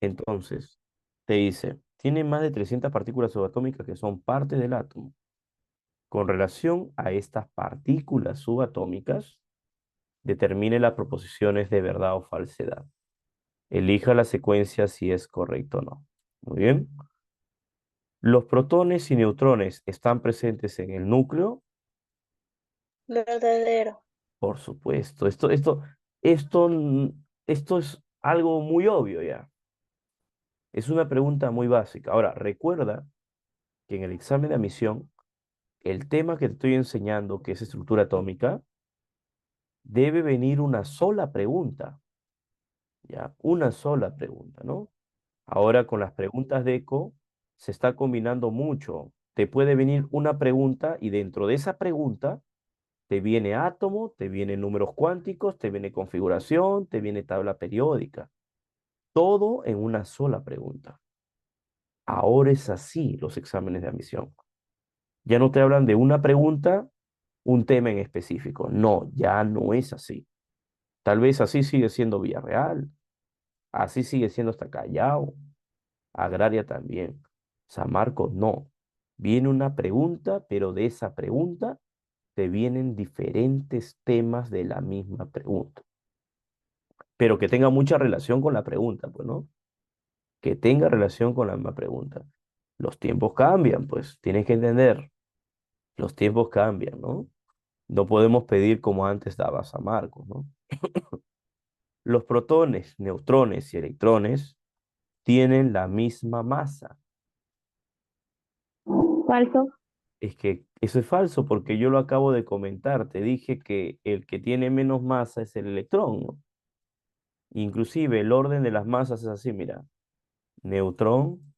Entonces, te dice, tiene más de 300 partículas subatómicas que son parte del átomo. Con relación a estas partículas subatómicas, determine las proposiciones de verdad o falsedad. Elija la secuencia si es correcto o no. Muy bien. Los protones y neutrones están presentes en el núcleo. Verdadero. Por supuesto. Esto, esto es algo muy obvio ya. Es una pregunta muy básica. Ahora, recuerda que en el examen de admisión, el tema que te estoy enseñando, que es estructura atómica, debe venir una sola pregunta. ¿Ya? Una sola pregunta, ¿no? Ahora con las preguntas de eco se está combinando mucho. Te puede venir una pregunta y dentro de esa pregunta te viene átomo, te vienen números cuánticos, te viene configuración, te viene tabla periódica. Todo en una sola pregunta. Ahora es así los exámenes de admisión. Ya no te hablan de una pregunta, un tema en específico. No, ya no es así. Tal vez así sigue siendo Villarreal, así sigue siendo hasta Callao, Agraria también. San Marcos no. Viene una pregunta, pero de esa pregunta te vienen diferentes temas de la misma pregunta. Pero que tenga mucha relación con la pregunta, pues, ¿no? Que tenga relación con la misma pregunta. Los tiempos cambian, pues, tienes que entender. Los tiempos cambian, ¿no? No podemos pedir como antes daba San Marcos, ¿no? Los protones, neutrones y electrones tienen la misma masa. Falso. Es que eso es falso porque yo lo acabo de comentar. Te dije que el que tiene menos masa es el electrón, ¿no? Inclusive el orden de las masas es así, mira. Neutrón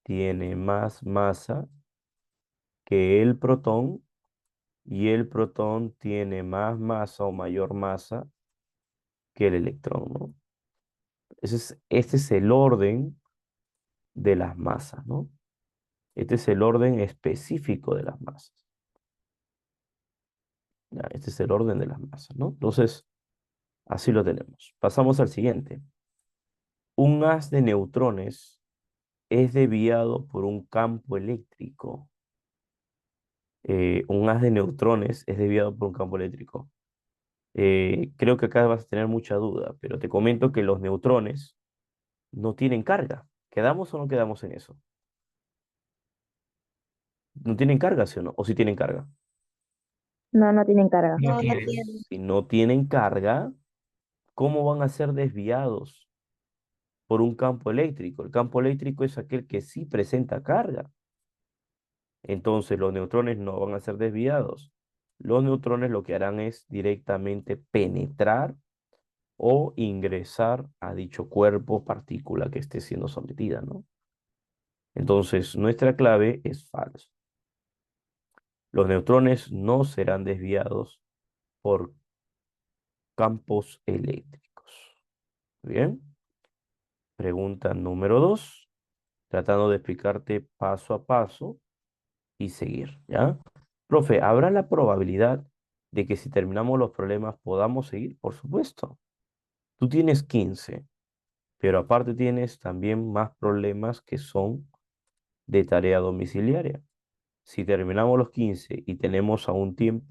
tiene más masa que el protón y el protón tiene más masa o mayor masa que el electrón, ¿no? Este es el orden de las masas, ¿no? Este es el orden específico de las masas. Ya, este es el orden de las masas, ¿no? Entonces, así lo tenemos. Pasamos al siguiente. Un haz de neutrones es desviado por un campo eléctrico. Un haz de neutrones es desviado por un campo eléctrico. Creo que acá vas a tener mucha duda, pero te comento que los neutrones no tienen carga. ¿Quedamos o no quedamos en eso? ¿No tienen carga, sí o no? ¿O sí tienen carga? No, no tienen carga. No, no tiene. Si no tienen carga, ¿cómo van a ser desviados por un campo eléctrico? El campo eléctrico es aquel que sí presenta carga. Entonces los neutrones no van a ser desviados. Los neutrones lo que harán es directamente penetrar o ingresar a dicho cuerpo, partícula que esté siendo sometida, ¿no? Entonces nuestra clave es falso. Los neutrones no serán desviados por campos eléctricos. Bien, pregunta número 2, tratando de explicarte paso a paso y seguir, ¿ya? Profe, ¿habrá la probabilidad de que si terminamos los problemas podamos seguir? Por supuesto. Tú tienes 15, pero aparte tienes también más problemas que son de tarea domiciliaria. Si terminamos los 15 y tenemos aún tiempo,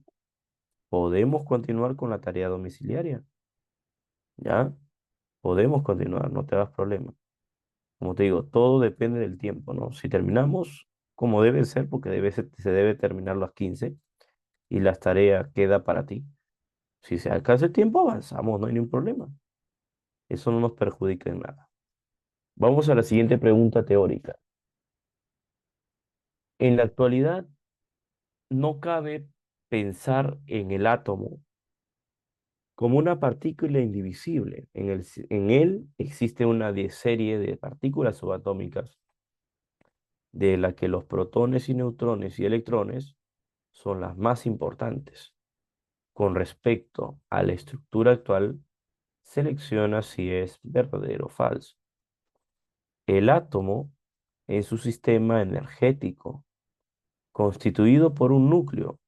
podemos continuar con la tarea domiciliaria, ¿ya? Podemos continuar, no te hagas problema. Como te digo, todo depende del tiempo, ¿no? Si terminamos como debe ser, porque se debe terminar las 15 y las tareas queda para ti. Si se alcanza el tiempo, avanzamos, no hay ningún problema. Eso no nos perjudica en nada. Vamos a la siguiente pregunta teórica. En la actualidad, no cabe pensar en el átomo como una partícula indivisible. En él existe una serie de partículas subatómicas de la que los protones y neutrones y electrones son las más importantes. Con respecto a la estructura actual, selecciona si es verdadero o falso. El átomo es su sistema energético, constituido por un núcleo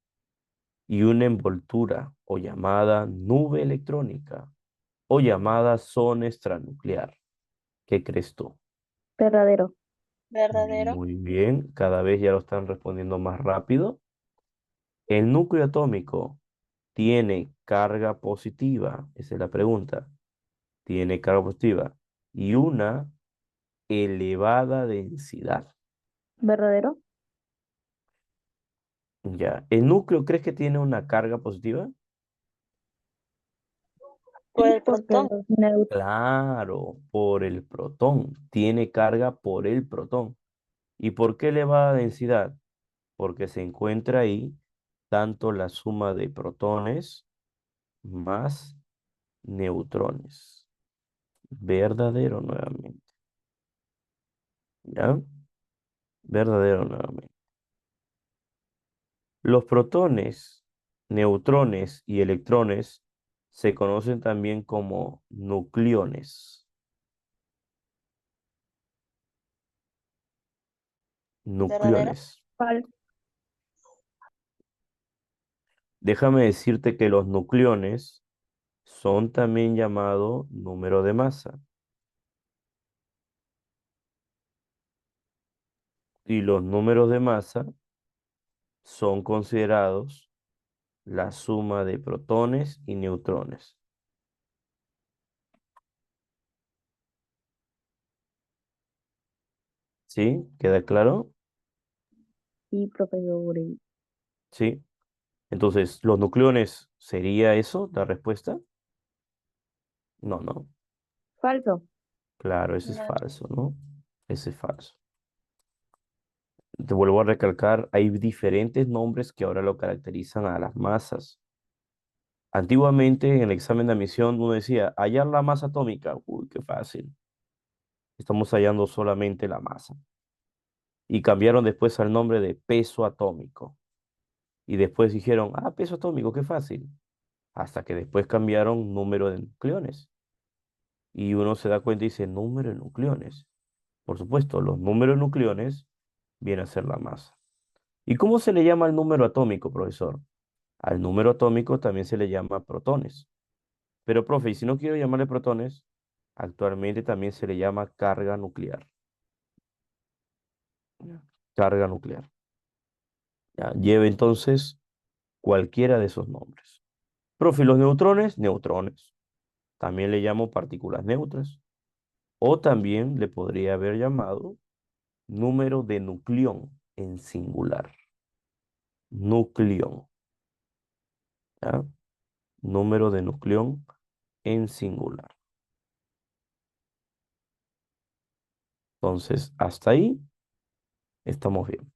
y una envoltura o llamada nube electrónica o llamada zona extranuclear. ¿Qué crees tú? Verdadero. Verdadero. Muy bien, cada vez ya lo están respondiendo más rápido. El núcleo atómico tiene carga positiva, esa es la pregunta. Tiene carga positiva y una elevada densidad. Verdadero. Ya, ¿el núcleo crees que tiene una carga positiva? Por Sí, el porque protón. los neutros. Claro, por el protón. Tiene carga por el protón. ¿Y por qué elevada densidad? Porque se encuentra ahí tanto la suma de protones más neutrones. Verdadero nuevamente. ¿Ya? Verdadero nuevamente. Los protones, neutrones y electrones se conocen también como nucleones. Verdadero. Nucleones. Falso. Déjame decirte que los nucleones son también llamados número de masa. Y los números de masa son considerados la suma de protones y neutrones. ¿Sí? ¿Queda claro? Sí, profesor. Sí. Entonces, ¿los nucleones sería eso, la respuesta? No, no. Falso. Claro, ese es No. falso, ¿no? Ese es falso. Te vuelvo a recalcar, hay diferentes nombres que ahora lo caracterizan a las masas. Antiguamente, en el examen de admisión, uno decía, hallar la masa atómica. Uy, qué fácil. Estamos hallando solamente la masa. Y cambiaron después al nombre de peso atómico. Y después dijeron, ah, peso atómico, qué fácil. Hasta que después cambiaron número de nucleones. Y uno se da cuenta y dice, número de nucleones. Por supuesto, los números de nucleones vienen a ser la masa. ¿Y cómo se le llama al número atómico, profesor? Al número atómico también se le llama protones. Pero, profe, y si no quiero llamarle protones, actualmente también se le llama carga nuclear. ¿Ya? Carga nuclear. ¿Ya? Lleve entonces cualquiera de esos nombres. Profe, ¿y los neutrones? Neutrones. También le llamo partículas neutras. O también le podría haber llamado número de nucleón en singular. Nucleón. ¿Ya? Número de nucleón en singular. Entonces, hasta ahí estamos bien.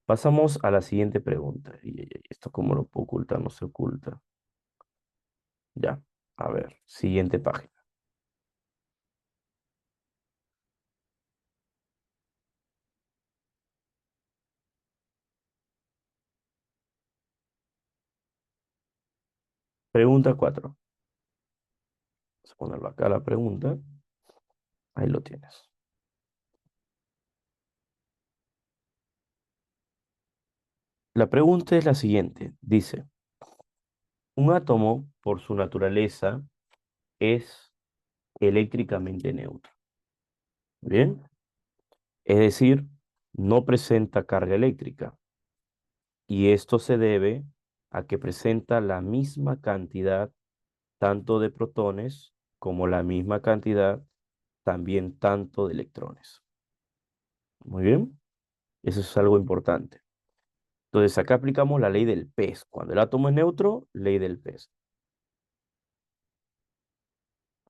Pasamos a la siguiente pregunta. Y esto cómo lo puedo ocultar, no se oculta. Ya, a ver, siguiente página. Pregunta 4. Vamos a ponerlo acá la pregunta. Ahí lo tienes. La pregunta es la siguiente. Dice, un átomo, por su naturaleza, es eléctricamente neutro. ¿Bien? Es decir, no presenta carga eléctrica. Y esto se debe a que presenta la misma cantidad tanto de protones como la misma cantidad también tanto de electrones. Muy bien, eso es algo importante. Entonces acá aplicamos la ley del peso. Cuando el átomo es neutro, ley del peso.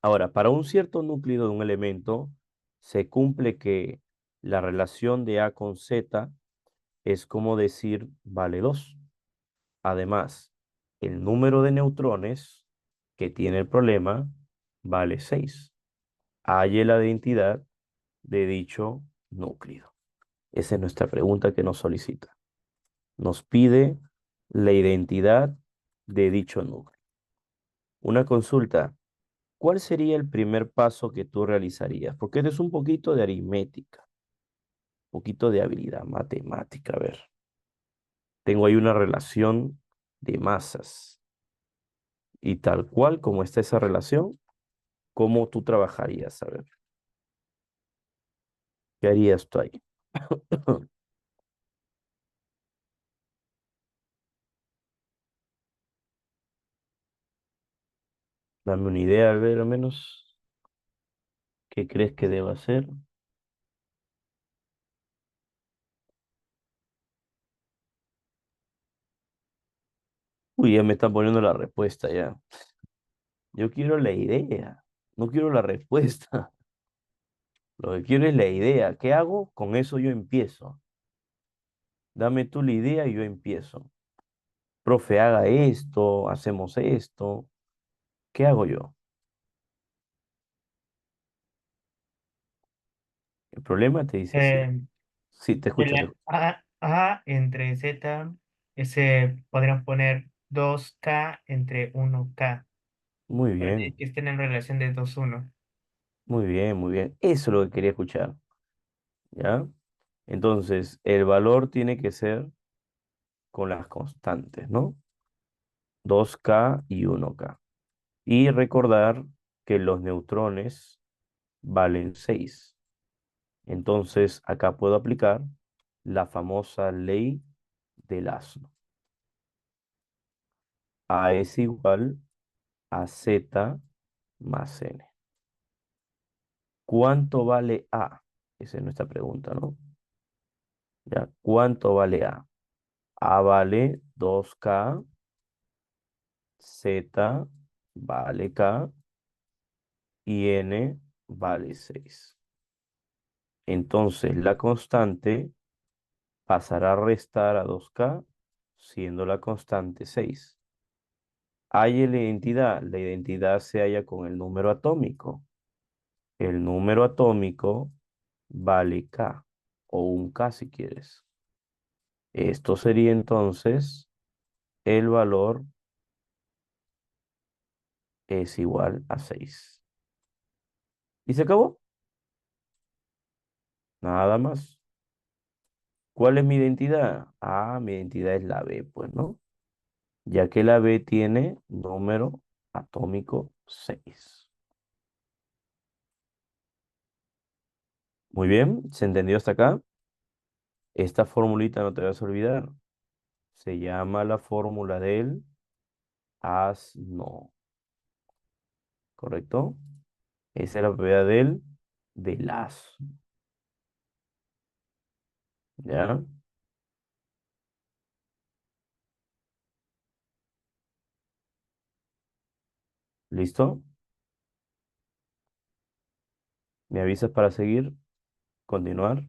Ahora, para un cierto núcleo de un elemento, se cumple que la relación de A con Z es como decir vale 2. Además, el número de neutrones que tiene el problema vale 6. Halle la identidad de dicho núcleo. Esa es nuestra pregunta que nos solicita. Nos pide la identidad de dicho núcleo. Una consulta. ¿Cuál sería el primer paso que tú realizarías? Porque esto es un poquito de aritmética, un poquito de habilidad matemática. A ver, tengo ahí una relación de masas y tal cual como está esa relación, ¿cómo tú trabajarías? A ver, ¿qué harías tú ahí? Dame una idea, a ver, al menos, ¿qué crees que deba hacer? Uy, ya me están poniendo la respuesta ya. Yo quiero la idea, no quiero la respuesta. Lo que quiero es la idea. ¿Qué hago? Con eso yo empiezo. Dame tú la idea y yo empiezo. Profe, haga esto, hacemos esto. ¿Qué hago yo? El problema te dice sí. Eh, Sí, te de escucho, te la escucho. A entre Z, ese podríamos poner 2K entre 1K, Muy para decir bien, que estén en relación de 2:1. muy bien, muy bien. Eso es lo que quería escuchar. ¿Ya? Entonces, el valor tiene que ser con las constantes, ¿no? 2K y 1K. Y recordar que los neutrones valen 6. Entonces, acá puedo aplicar la famosa ley del asno. A es igual a Z más N. ¿Cuánto vale A? Esa es nuestra pregunta, ¿no? ¿Ya? ¿Cuánto vale A? A vale 2K, Z vale K y N vale 6. Entonces, la constante pasará a restar a 2K, siendo la constante 6. Hay la identidad se halla con el número atómico. El número atómico vale K, o un K si quieres. Esto sería entonces el valor es igual a 6. ¿Y se acabó? Nada más. ¿Cuál es mi identidad? Ah, mi identidad es la B, pues, ¿no? Ya que la B tiene número atómico 6. Muy bien, ¿se entendió hasta acá? Esta formulita no te vas a olvidar. Se llama la fórmula del as no. ¿Correcto? Esa es la propiedad del as. ¿Ya? ¿Listo? ¿Me avisas para seguir? ¿Continuar?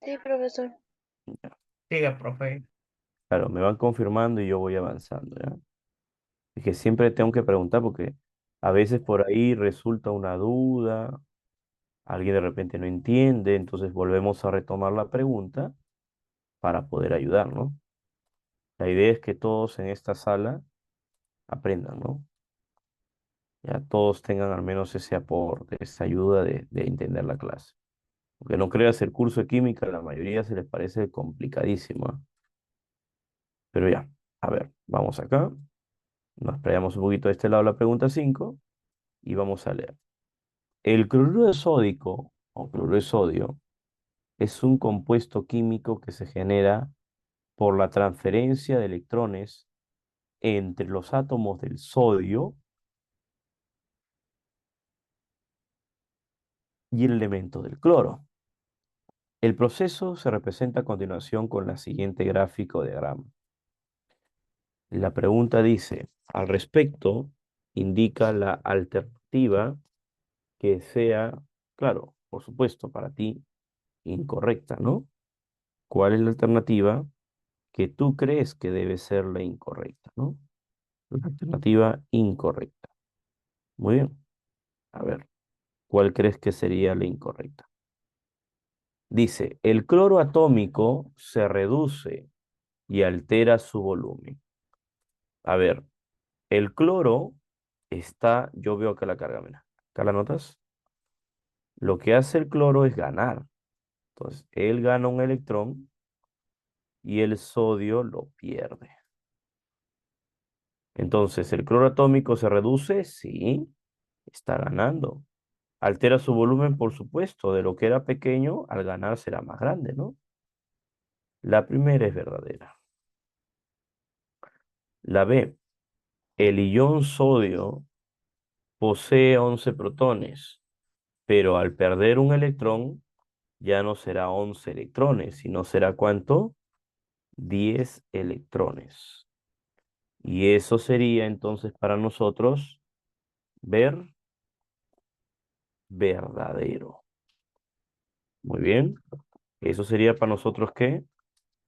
Sí, profesor. Siga, profe. Claro, me van confirmando y yo voy avanzando, ¿ya? Es que siempre tengo que preguntar porque a veces por ahí resulta una duda, alguien de repente no entiende, entonces volvemos a retomar la pregunta para poder ayudar, ¿no? La idea es que todos en esta sala aprendan, ¿no? Ya todos tengan al menos ese aporte, esa ayuda de entender la clase. Porque no creas, el curso de química, a la mayoría se les parece complicadísimo, ¿ah? Pero ya, a ver, vamos acá. Nos playamos un poquito de este lado la pregunta 5 y vamos a leer. El cloruro de sódico o cloruro de sodio es un compuesto químico que se genera por la transferencia de electrones entre los átomos del sodio y el elemento del cloro. El proceso se representa a continuación con la siguiente gráfico o diagrama. La pregunta dice, al respecto, indica la alternativa que sea, claro, por supuesto, para ti incorrecta, ¿no? ¿Cuál es la alternativa que tú crees que debe ser la incorrecta, ¿no? La alternativa incorrecta. Muy bien. A ver, ¿cuál crees que sería la incorrecta? Dice, el cloro atómico se reduce y altera su volumen. A ver, el cloro está, yo veo acá la carga, mira. ¿Acá la notas? Lo que hace el cloro es ganar. Entonces, él gana un electrón y el sodio lo pierde. Entonces, ¿el cloro atómico se reduce? Sí, está ganando. Altera su volumen, por supuesto, de lo que era pequeño, al ganar será más grande, ¿no? La primera es verdadera. La B, el ion sodio posee 11 protones, pero al perder un electrón, ya no será 11 electrones, sino será ¿cuánto? 10 electrones. Y eso sería entonces para nosotros ver verdadero. Muy bien. Eso sería para nosotros ¿qué?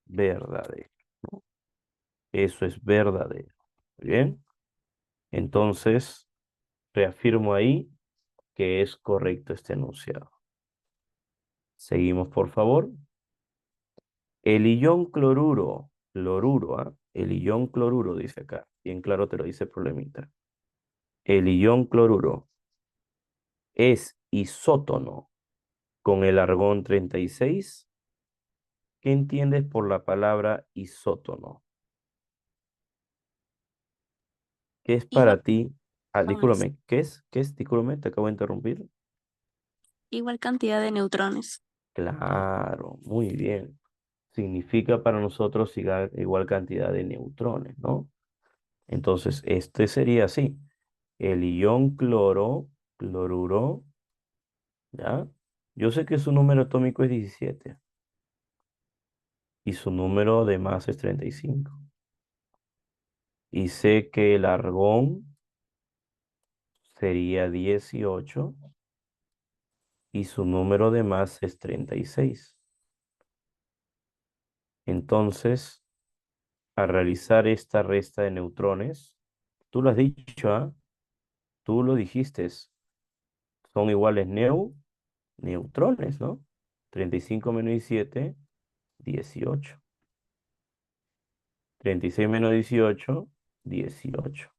Verdadero. Eso es verdadero. Muy bien. Entonces, reafirmo ahí que es correcto este enunciado. Seguimos, por favor. El ion cloruro, ¿ah? El ion cloruro dice acá. Bien claro te lo dice el problemita. El ion cloruro es isótono con el argón 36. ¿Qué entiendes por la palabra isótono? ¿Qué es Igual para ti? Ah, neutrones, discúlpame, ¿qué es? ¿Qué es? Discúlpame, te acabo de interrumpir. igual cantidad de neutrones. Claro, muy bien. Significa para nosotros igual cantidad de neutrones, ¿no? Entonces, este sería así. El ion cloruro, ¿ya? Yo sé que su número atómico es 17 y su número de masa es 35. Y sé que el argón sería 18 y su número de masa es 36. Entonces, al realizar esta resta de neutrones, tú lo has dicho, ¿ah? Tú lo dijiste, son iguales neutrones, ¿no? 35 menos 17, 18. 36 menos 18, 18.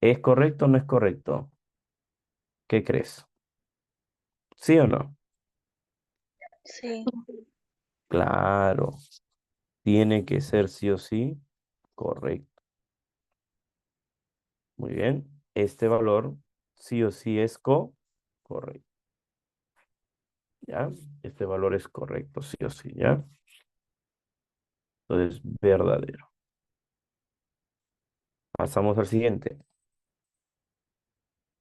¿Es correcto o no es correcto? ¿Qué crees? ¿Sí o no? Sí. Claro, tiene que ser sí o sí correcto. Muy bien. Este valor sí o sí es correcto. ¿Ya? Este valor es correcto, sí o sí, ¿ya? Entonces, verdadero. Pasamos al siguiente.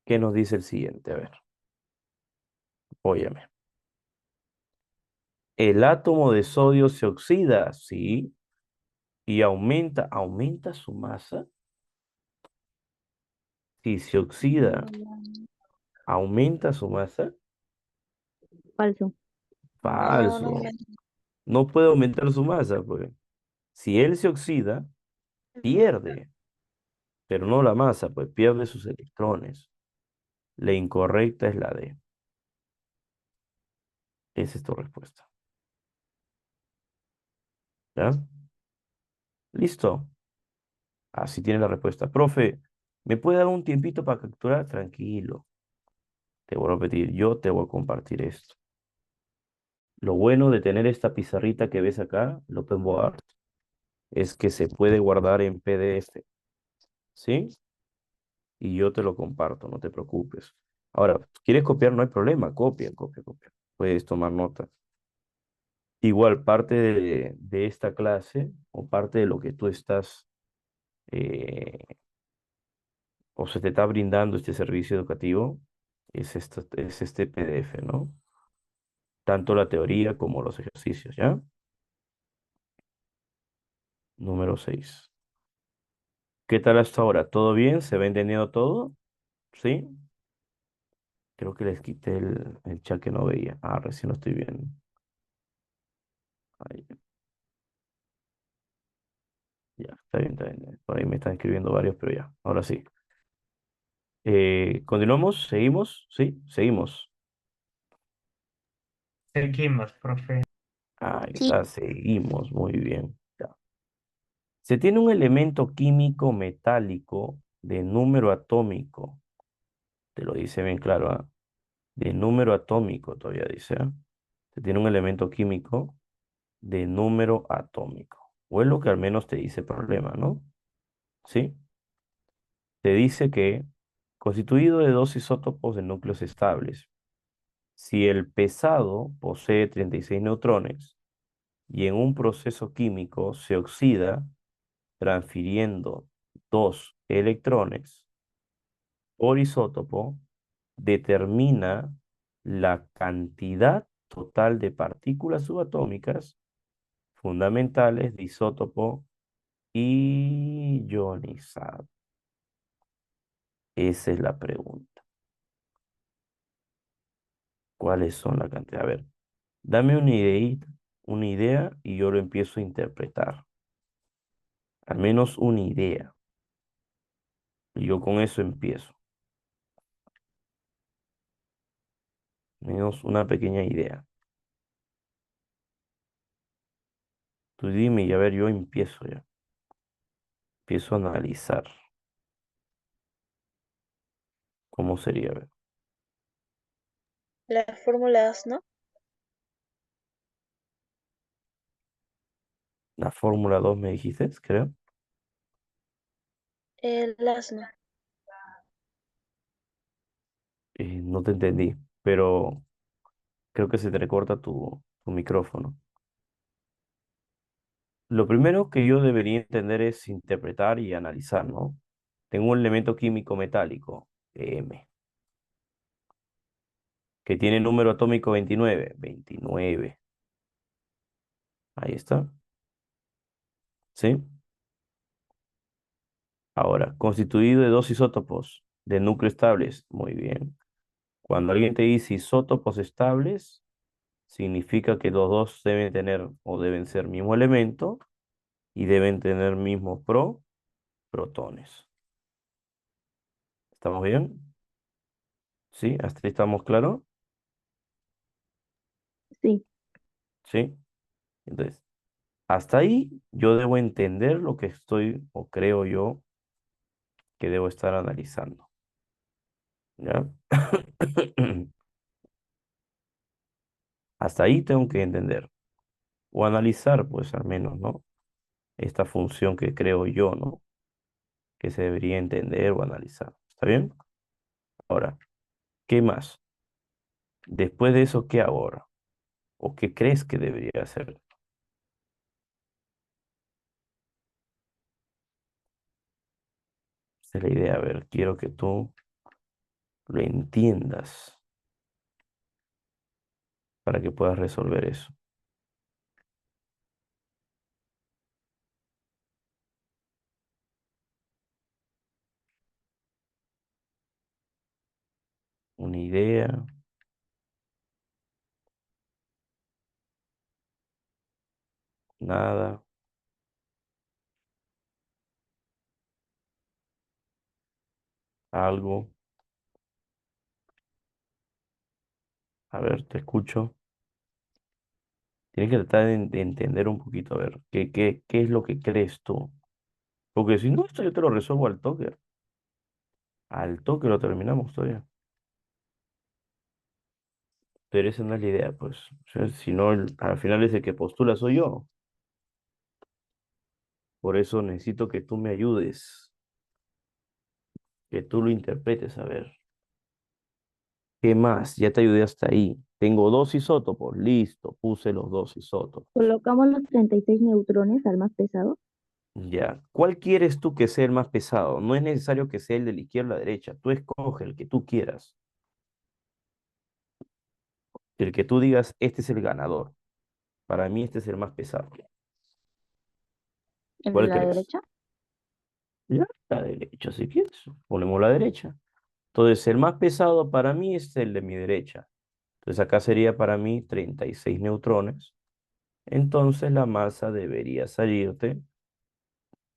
¿Qué nos dice el siguiente? A ver, óyeme. El átomo de sodio se oxida, sí, y aumenta su masa. Si se oxida, aumenta su masa. Falso. No, no Falso. me. No puede aumentar su masa, pues. Si él se oxida, pierde, pero no la masa, pues pierde sus electrones. La incorrecta es la D. Esa es tu respuesta. ¿Ya? Listo. Así tiene la respuesta. Profe, ¿me puede dar un tiempito para capturar? Tranquilo. Te voy a repetir, yo te voy a compartir esto. Lo bueno de tener esta pizarrita que ves acá, el OpenBoard, es que se puede guardar en PDF, ¿sí? Y yo te lo comparto, no te preocupes. Ahora, ¿quieres copiar? No hay problema, copia, copia, copia. Puedes tomar nota. Igual parte de esta clase o parte de lo que tú estás eh, o se te está brindando este servicio educativo es este PDF, ¿no? Tanto la teoría como los ejercicios, ¿ya? Número 6. ¿Qué tal hasta ahora? ¿Todo bien? ¿Se va entendiendo todo? ¿Sí? Creo que les quité el chat que no veía. Ah, recién lo estoy viendo. Ahí, ya, está bien, está bien. Por ahí me están escribiendo varios, pero ya, ahora sí. ¿Continuamos? ¿Seguimos? Sí, seguimos. Seguimos, profe. Ahí Sí. está, seguimos, muy bien. Ya. Se tiene un elemento químico metálico de número atómico, te lo dice bien claro, ¿ah? De número atómico, todavía dice, ¿ah? Se tiene un elemento químico de número atómico, o es lo que al menos te dice problema, ¿no? ¿Sí? Te dice que constituido de dos isótopos de núcleos estables, si el pesado posee 36 neutrones y en un proceso químico se oxida transfiriendo dos electrones por isótopo, determina la cantidad total de partículas subatómicas fundamentales de isótopo ionizado. Esa es la pregunta. ¿Cuáles son la cantidad? A ver, dame una idea y yo lo empiezo a interpretar. Al menos una idea. Y yo con eso empiezo. Menos una pequeña idea. Tú dime y a ver, yo empiezo ya. Empiezo a analizar. ¿Cómo sería? A ver. Las fórmulas, ¿no? La fórmula 2 me dijiste, creo. Las no. No te entendí, pero creo que se te recorta tu micrófono. Lo primero que yo debería entender es interpretar y analizar, ¿no? Tengo un elemento químico metálico, M, que tiene número atómico 29. 29. Ahí está. ¿Sí? Ahora, constituido de dos isótopos de núcleo estables. Muy bien. Cuando alguien te dice isótopos estables, significa que los dos deben tener o deben ser mismo elemento y deben tener mismos protones. ¿Estamos bien? ¿Sí? ¿Hasta ahí estamos claros? Sí. ¿Sí? Entonces, hasta ahí yo debo entender lo que estoy, o creo yo, que debo estar analizando. ¿Ya? Hasta ahí tengo que entender, o analizar, pues al menos, ¿no? Esta función que creo yo, ¿no? Que se debería entender o analizar. ¿Está bien? Ahora, ¿qué más? Después de eso, ¿qué hago ahora? ¿O qué crees que debería hacer? Esa es la idea. A ver, quiero que tú lo entiendas para que puedas resolver eso. Una idea, nada, algo. A ver, te escucho. Tienes que tratar de entender un poquito, a ver, ¿qué es lo que crees tú? Porque si no, esto yo te lo resuelvo al toque. Al toque lo terminamos todavía. Pero esa no es la idea, pues. O sea, si no, al final es el que postula soy yo. Por eso necesito que tú me ayudes, que tú lo interpretes, a ver. ¿Qué más? Ya te ayudé hasta ahí. Tengo dos isótopos, listo, puse los dos isótopos. Colocamos los 36 neutrones al más pesado. Ya. ¿Cuál quieres tú que sea el más pesado? No es necesario que sea el de la izquierda o la derecha. Tú escoge el que tú quieras. El que tú digas, este es el ganador. Para mí, este es el más pesado. El de ¿Cuál la crees? derecha. Ya, la derecha, si quieres. Ponemos la derecha. Entonces, el más pesado para mí es el de mi derecha. Entonces, acá sería para mí 36 neutrones. Entonces, la masa debería salirte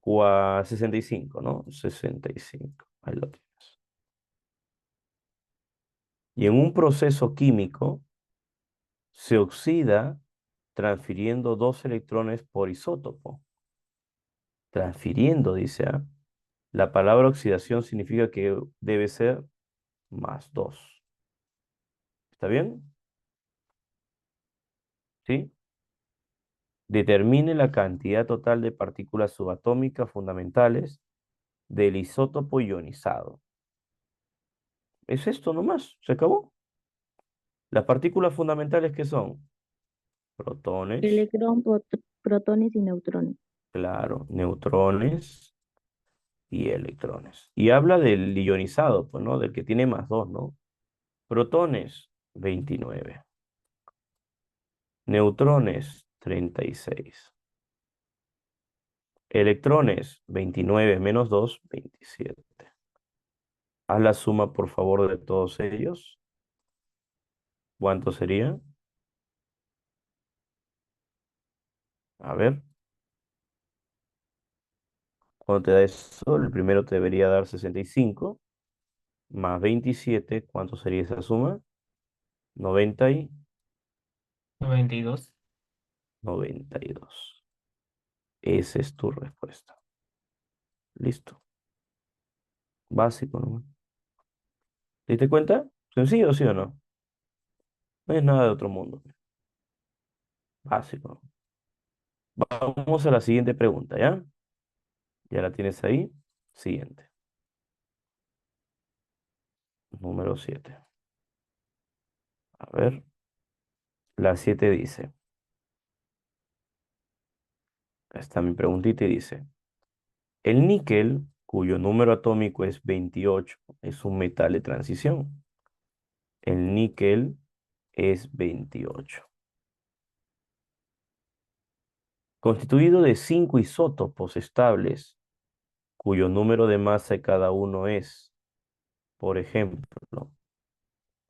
65, ¿no? 65. Ahí lo tienes. Y en un proceso químico se oxida transfiriendo dos electrones por isótopo. Transfiriendo, dice, ¿ah? La palabra oxidación significa que debe ser más 2. ¿Está bien? ¿Sí? Determine la cantidad total de partículas subatómicas fundamentales del isótopo ionizado. Es esto nomás, se acabó. Las partículas fundamentales, ¿qué son? Protones, Electrón, protones y neutrones. claro, neutrones y electrones. Y habla del ionizado, pues, ¿no? Del que tiene más 2, ¿no? Protones, 29. Neutrones, 36. Electrones, 29 menos 2, 27. Haz la suma, por favor, de todos ellos. ¿Cuánto sería? A ver, cuando te da eso, el primero te debería dar 65 más 27. ¿Cuánto sería esa suma? 90 y 92. 92. Esa es tu respuesta. Listo. Básico, ¿no? ¿Te diste cuenta? ¿Sencillo, sí o no? No es nada de otro mundo. Básico. Vamos a la siguiente pregunta, ¿ya? ¿Ya la tienes ahí? Siguiente. Número 7. A ver. La 7 dice. Está mi preguntita y dice. El níquel, cuyo número atómico es 28, es un metal de transición. El níquel es 28. Constituido de 5 isótopos estables, cuyo número de masa de cada uno es, por ejemplo,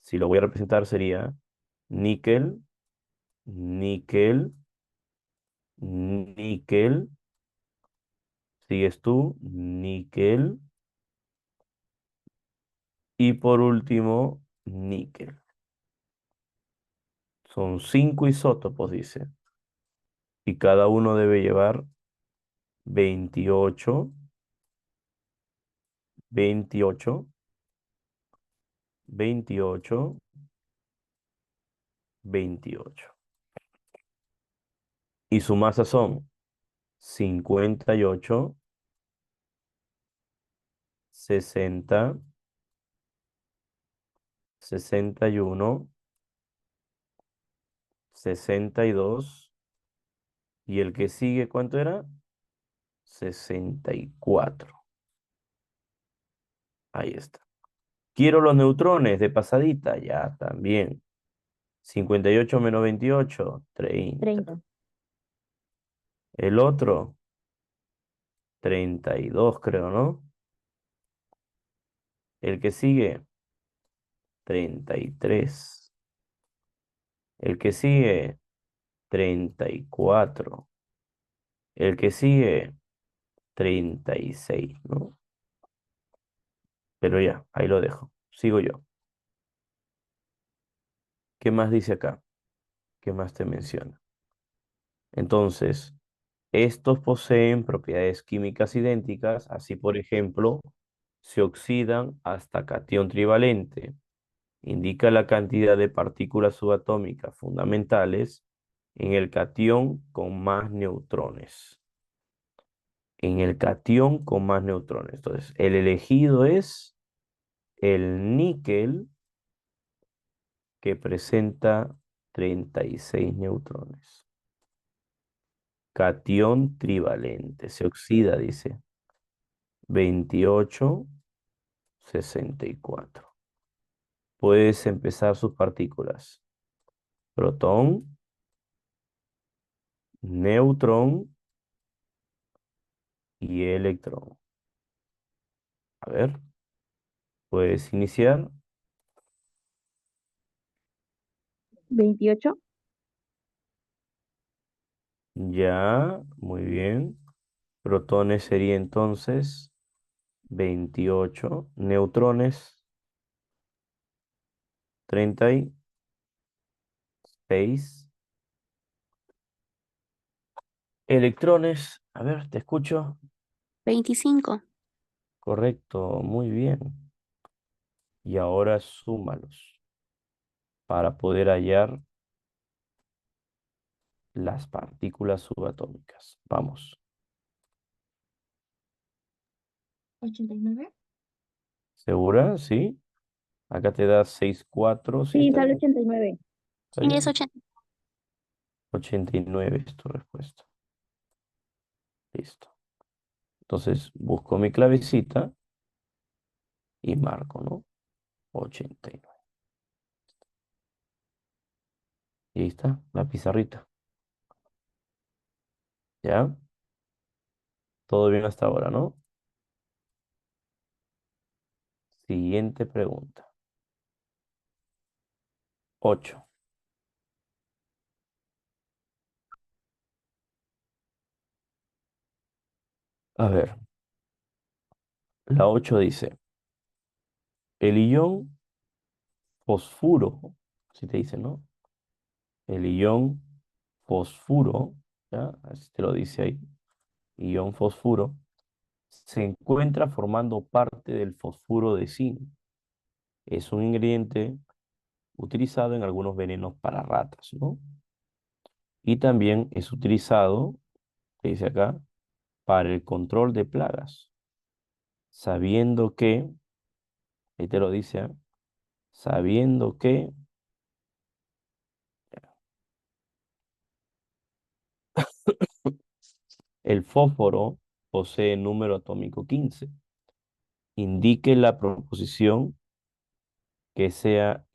si lo voy a representar sería níquel, níquel, níquel, sigues tú, níquel, y por último, níquel. Son 5 isótopos, dice. Y cada uno debe llevar 28, 28, 28, 28. Y su masa son 58, 60, 61, 62. Y el que sigue, ¿cuánto era? 64. Ahí está. Quiero los neutrones de pasadita. Ya, también. 58 menos 28, 30. 30. El otro, 32, creo, ¿no? El que sigue, 33. El que sigue, 34. El que sigue, 36, ¿no? Pero ya, ahí lo dejo. Sigo yo. ¿Qué más dice acá? ¿Qué más te menciona? Entonces, estos poseen propiedades químicas idénticas, así por ejemplo, se oxidan hasta catión trivalente. Indica la cantidad de partículas subatómicas fundamentales en el catión con más neutrones. En el catión con más neutrones. Entonces, el elegido es el níquel, que presenta 36 neutrones. Catión trivalente. Se oxida, dice. 28, 64. Puedes empezar sus partículas. Protón, neutrón y electrón. A ver, puedes iniciar. 28. Ya, muy bien. Protones sería entonces 28. Neutrones, 36. Electrones, a ver, te escucho. 25. Correcto, muy bien. Y ahora súmalos para poder hallar las partículas subatómicas. Vamos. 89. ¿Segura? ¿Sí? Acá te da 6, 4. ¿Sí Sí, está sale bien? 89. ¿Está Sí, es bien? 80. 89 es tu respuesta. Listo. Entonces busco mi clavecita y marco, ¿no? 89. Y ahí está, la pizarrita. ¿Ya? Todo bien hasta ahora, ¿no? Siguiente pregunta. 8. A ver, la 8 dice, el ion fosfuro, así te dice, ¿no? El ion fosfuro, ¿ya? Así te lo dice ahí, ion fosfuro, se encuentra formando parte del fosfuro de zinc. Es un ingrediente utilizado en algunos venenos para ratas, ¿no? Y también es utilizado, te dice acá, para el control de plagas, sabiendo que, ahí te lo dice, ¿ah? Sabiendo que el fósforo posee número atómico 15. Indique la proposición que sea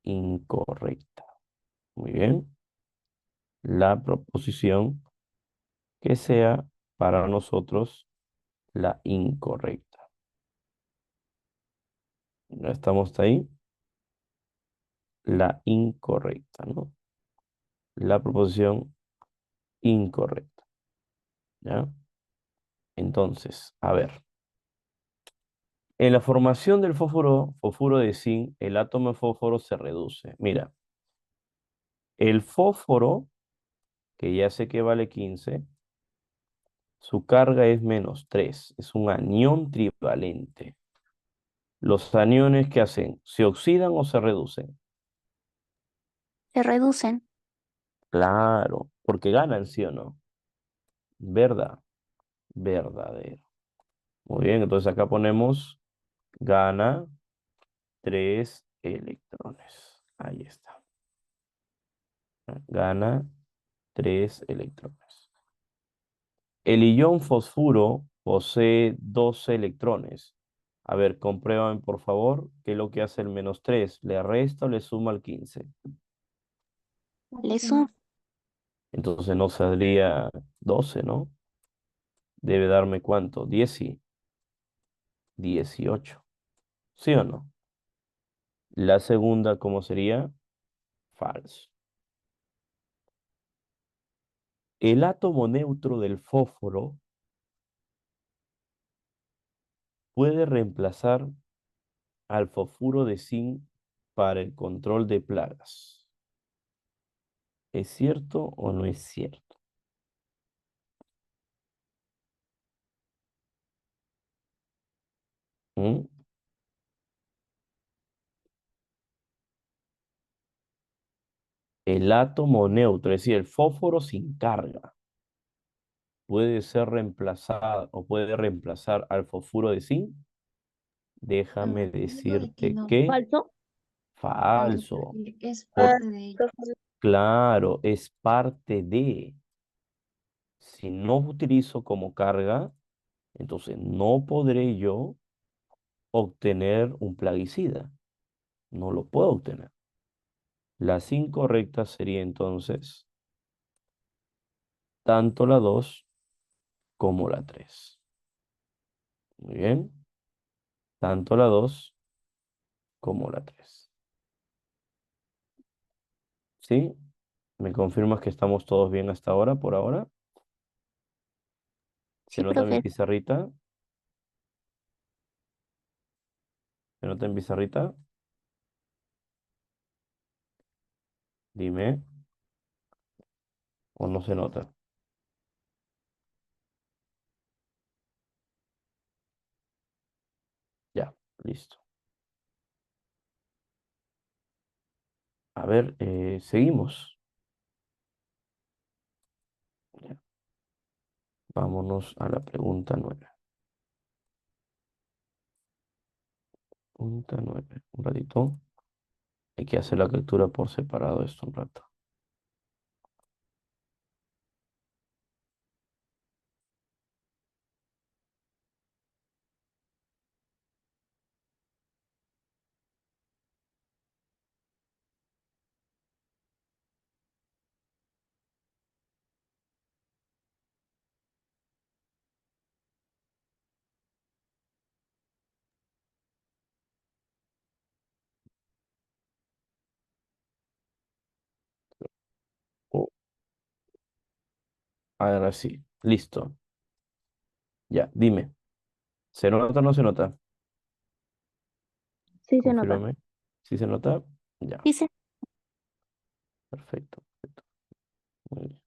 incorrecta. Muy bien. La proposición que sea para nosotros la incorrecta. ¿No estamos ahí? La incorrecta, ¿no? La proposición incorrecta. ¿Ya? Entonces, a ver. En la formación del fósforo de zinc, el átomo de fósforo se reduce. Mira, El fósforo, que ya sé que vale 15, su carga es -3. Es un anión trivalente. ¿Los aniones qué hacen? ¿Se oxidan o se reducen? Se reducen. Claro, porque ganan, ¿sí o no? ¿Verdad? Verdadero. Muy bien, entonces acá ponemos gana 3 electrones. Ahí está. Gana 3 electrones. El ion fosfuro posee 12 electrones. A ver, comprueban por favor qué es lo que hace el -3. ¿Le resta o le suma al 15? Le sumo. Entonces no saldría 12, ¿no? Debe darme cuánto, 10 y 18. ¿Sí o no? La segunda, ¿cómo sería? Falso. El átomo neutro del fósforo puede reemplazar al fosfuro de zinc para el control de plagas. ¿Es cierto o no es cierto? ¿Mm? El átomo neutro, es decir, el fósforo sin carga, puede ser reemplazado o puede reemplazar al fosfuro de zinc. Déjame Yo digo de que decirte no. que Falso. falso. Porque es Por, parte de ello. Profe, claro, es parte de. Si no utilizo como carga, entonces no podré yo obtener un plaguicida. No lo puedo obtener. Las incorrectas sería entonces tanto la 2 como la 3. Muy bien. Tanto la 2 como la 3. ¿Sí? ¿Me confirmas que estamos todos bien hasta ahora, por ahora? ¿Se Sí, nota en mi profe. pizarrita? ¿Se nota en pizarrita? Dime. ¿O no se nota? Ya, listo. A ver, seguimos. Ya, vámonos a la pregunta 9. Pregunta 9. Un ratito. Hay que hacer la captura por separado esto un rato. Oh, ahora sí. Listo. Ya, dime. ¿Se nota o no se nota? Sí se nota. Confírmame. ¿Sí se nota? Ya, Dice, perfecto. Perfecto. Muy bien.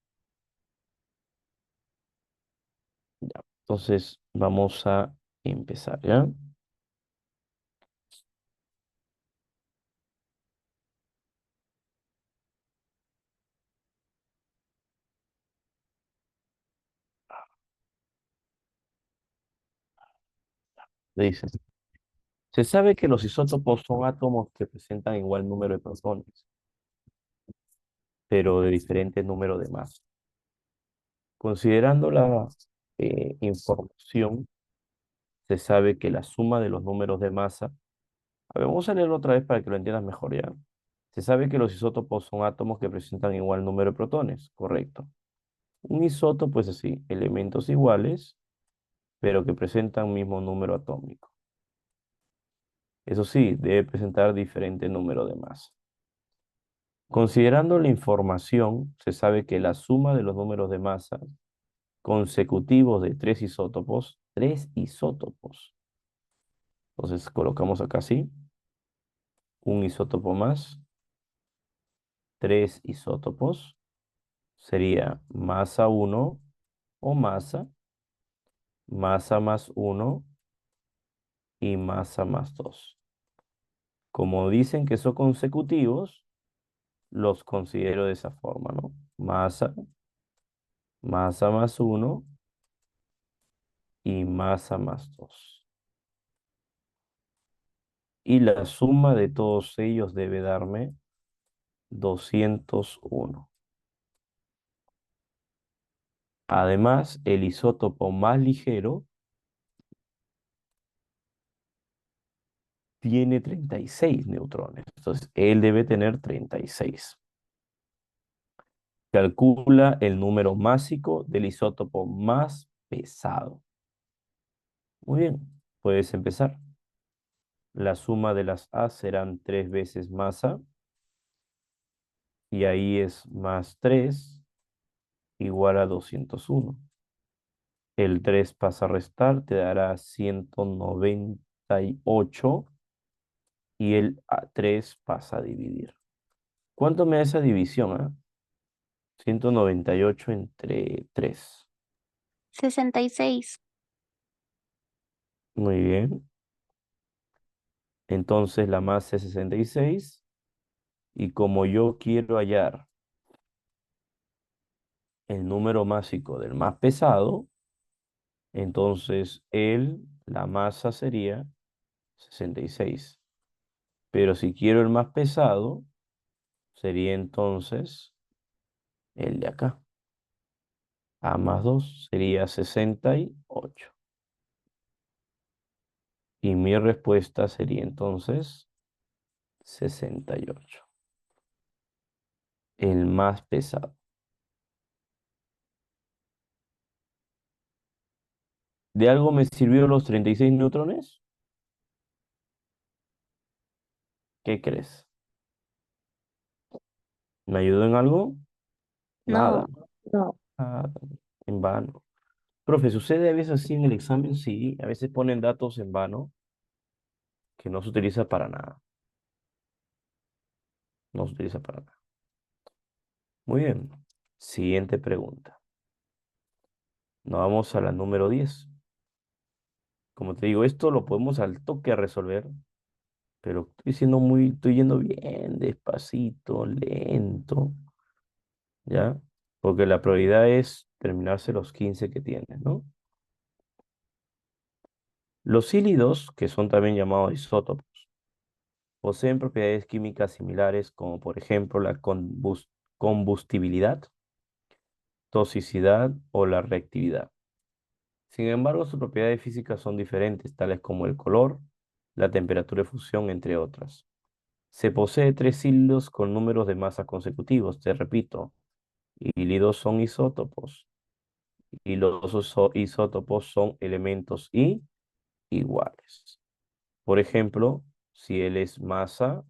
Ya. Entonces, vamos a empezar, ¿ya? Dice. Se sabe que los isótopos son átomos que presentan igual número de protones, pero de diferente número de masa. Considerando la información, se sabe que la suma de los números de masa. A ver, vamos a leerlo otra vez para que lo entiendas mejor, ¿ya? Se sabe que los isótopos son átomos que presentan igual número de protones, correcto. Un isótopo es así, elementos iguales, pero que presentan mismo número atómico. Eso sí, debe presentar diferente número de masa. Considerando la información, se sabe que la suma de los números de masa consecutivos de tres isótopos. Entonces colocamos acá así, un isótopo más, 3 isótopos, sería masa 1 o masa más 1 y masa más 2. Como dicen que son consecutivos, los considero de esa forma, ¿no? Masa más 1 y masa más 2. Y la suma de todos ellos debe darme 201. Además, el isótopo más ligero tiene 36 neutrones. Entonces, él debe tener 36. Calcula el número másico del isótopo más pesado. Muy bien, puedes empezar. La suma de las A serán 3 veces masa. Y ahí es más 3 igual a 201. El 3 pasa a restar, te dará 198. Y el 3 pasa a dividir. ¿Cuánto me da esa división? 198 entre 3. 66. Muy bien. Entonces la masa es 66. Y como yo quiero hallar el número másico del más pesado, entonces la masa sería 66. Pero si quiero el más pesado, sería entonces el de acá. A más 2 sería 68. Y mi respuesta sería entonces 68. El más pesado. ¿De algo me sirvieron los 36 neutrones? ¿Qué crees? ¿Me ayudó en algo? Nada. No. No. Nada. En vano. Profe, ¿sucede a veces así en el examen? Sí, a veces ponen datos en vano que no se utiliza para nada. No se utiliza para nada. Muy bien. Siguiente pregunta. Nos vamos a la número 10. Como te digo, esto lo podemos al toque resolver, pero estoy yendo bien despacito, lento, ¿ya? Porque la prioridad es terminarse los 15 que tienes, ¿no? Los sílidos, que son también llamados isótopos, poseen propiedades químicas similares como por ejemplo la combustibilidad, toxicidad o la reactividad. Sin embargo, sus propiedades físicas son diferentes, tales como el color, la temperatura de fusión, entre otras. Se posee 3 sílidos con números de masa consecutivos, te repito, hílidos son isótopos y los isótopos son elementos iguales. Por ejemplo, si él es masa,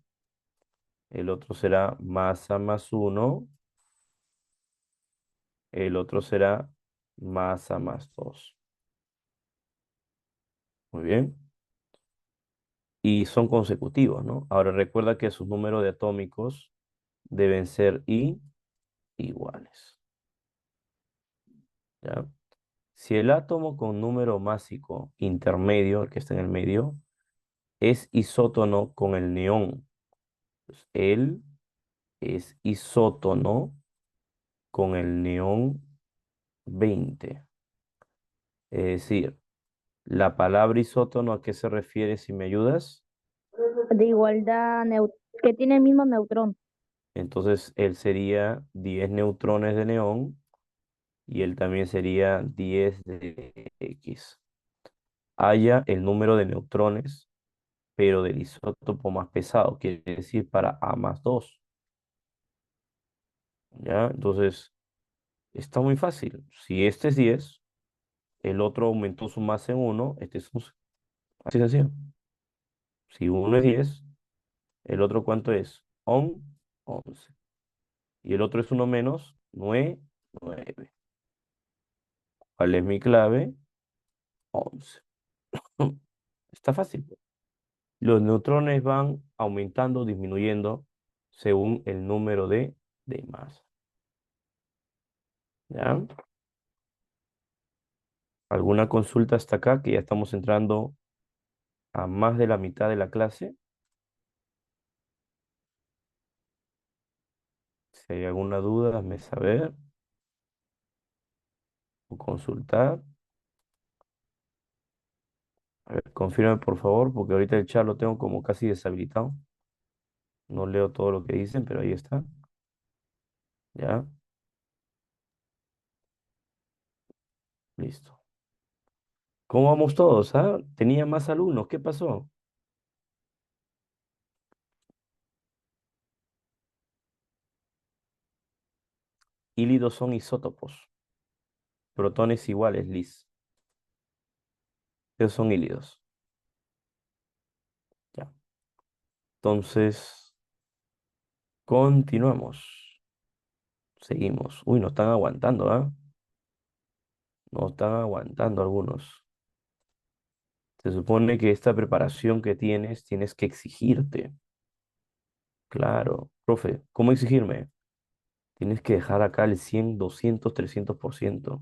el otro será masa más 1, el otro será masa más 2. Muy bien. Y son consecutivos, ¿no? Ahora recuerda que sus números de atómicos deben ser iguales. ¿Ya? Si el átomo con número másico intermedio, el que está en el medio, es isótono con el neón, pues él es isótono con el neón 20. Es decir, la palabra isótono, ¿a qué se refiere si me ayudas? De igualdad, que tiene el mismo neutrón. Entonces, él sería 10 neutrones de neón y él también sería 10 de X. Haya el número de neutrones, pero del isótopo más pesado, quiere decir para A más 2. ¿Ya? Entonces, está muy fácil. Si este es 10, el otro aumentó su masa en 1, este es 11. Así de sencillo. Si uno es 10, el otro ¿cuánto es? 11. Y el otro es uno menos, 9. ¿Cuál es mi clave? 11. Está fácil. Los neutrones van aumentando o disminuyendo según el número de de masa. ¿Ya? ¿Alguna consulta hasta acá? Que ya estamos entrando a más de la mitad de la clase. Si hay alguna duda, hazme saber o consultar. A ver, confírame por favor, porque ahorita el chat lo tengo como casi deshabilitado. No leo todo lo que dicen, pero ahí está. ¿Ya? Listo. ¿Cómo vamos todos, ah? Tenía más alumnos. ¿Qué pasó? Hílidos son isótopos. Protones iguales, Liz. Esos son hílidos. Ya. Entonces, continuamos. Seguimos. Uy, nos están aguantando, ¿ah? Nos están aguantando algunos. Se supone que esta preparación que tienes que exigirte. Claro. Profe, ¿cómo exigirme? Tienes que dejar acá el 100, 200, 300%.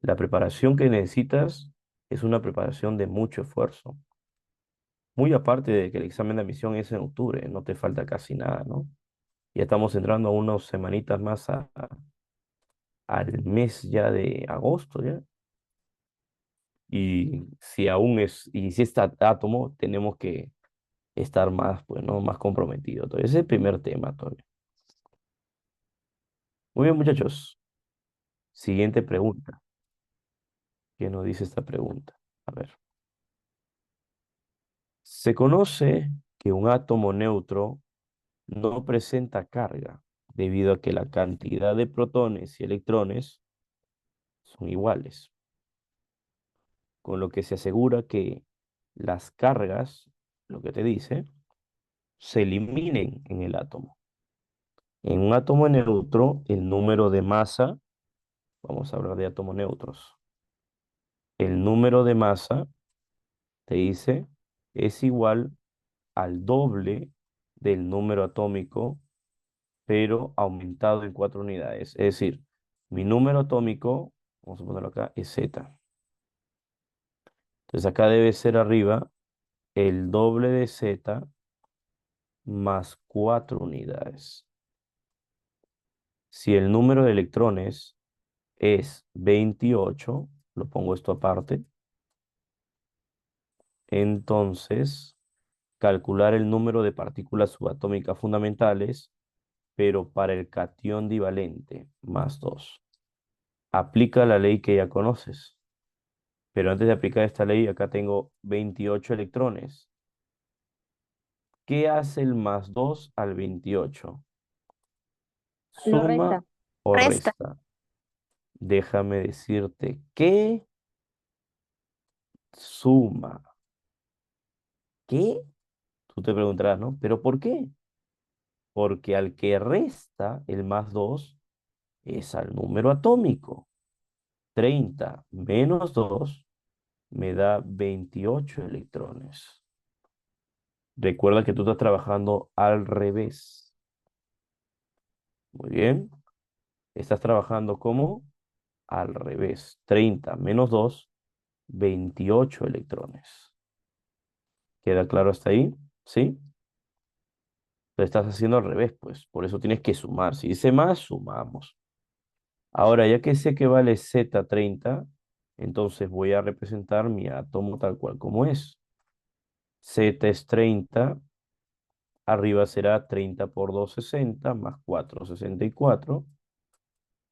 La preparación que necesitas es una preparación de mucho esfuerzo. Muy aparte de que el examen de admisión es en octubre, no te falta casi nada, ¿no? Ya estamos entrando a unas semanitas más al mes ya de agosto, ¿ya? Y si está átomo, tenemos que estar más, pues, ¿no? Más comprometidos. Entonces, ese es el primer tema todavía. Muy bien, muchachos. Siguiente pregunta. ¿Qué nos dice esta pregunta? A ver. Se conoce que un átomo neutro no presenta carga debido a que la cantidad de protones y electrones son iguales, con lo que se asegura que las cargas, lo que te dice, se eliminen en el átomo. En un átomo neutro, el número de masa, vamos a hablar de átomos neutros, el número de masa, te dice, es igual al doble del número atómico, pero aumentado en 4 unidades. Es decir, mi número atómico, vamos a ponerlo acá, es Z. Entonces acá debe ser arriba el doble de Z más 4 unidades. Si el número de electrones es 28, lo pongo esto aparte, entonces calcular el número de partículas subatómicas fundamentales, pero para el catión divalente, más 2. Aplica la ley que ya conoces. Pero antes de aplicar esta ley, acá tengo 28 electrones. ¿Qué hace el más 2 al 28? Lo ¿Suma resta. o Resta. resta? Déjame decirte que suma. ¿Qué? Tú te preguntarás, ¿no? ¿Pero por qué? Porque al que resta el más 2 es al número atómico. 30 menos 2 me da 28 electrones. Recuerda que tú estás trabajando al revés. Muy bien. Estás trabajando como al revés. 30 menos 2, 28 electrones. ¿Queda claro hasta ahí? ¿Sí? Lo estás haciendo al revés, pues. Por eso tienes que sumar. Si dice más, sumamos. Ahora, ya que sé que vale Z30, entonces voy a representar mi átomo tal cual como es. Z es 30, arriba será 30 por 2, 60, más 4, 64.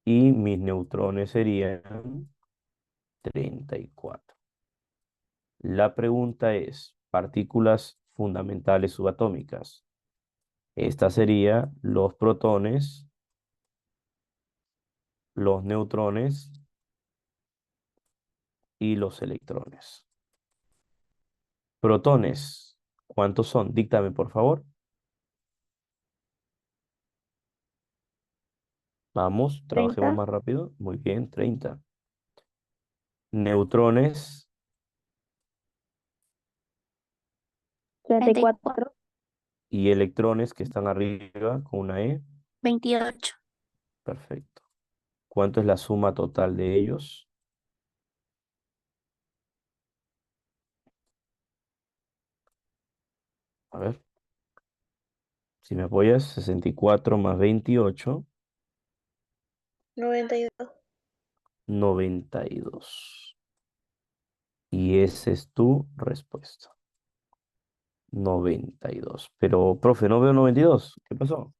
Y mis neutrones serían 34. La pregunta es, partículas fundamentales subatómicas. Esta sería los protones, los neutrones y los electrones. Protones, ¿cuántos son? Díctame, por favor. Vamos, trabajemos 30. más rápido. Muy bien, 30. Neutrones 34. 34. y electrones que están arriba con una E. 28. Perfecto. ¿Cuánto es la suma total de ellos? A ver, si me apoyas, 64 más 28, 92. 92. Y esa es tu respuesta. 92. Pero, profe, no veo 92. ¿Qué pasó?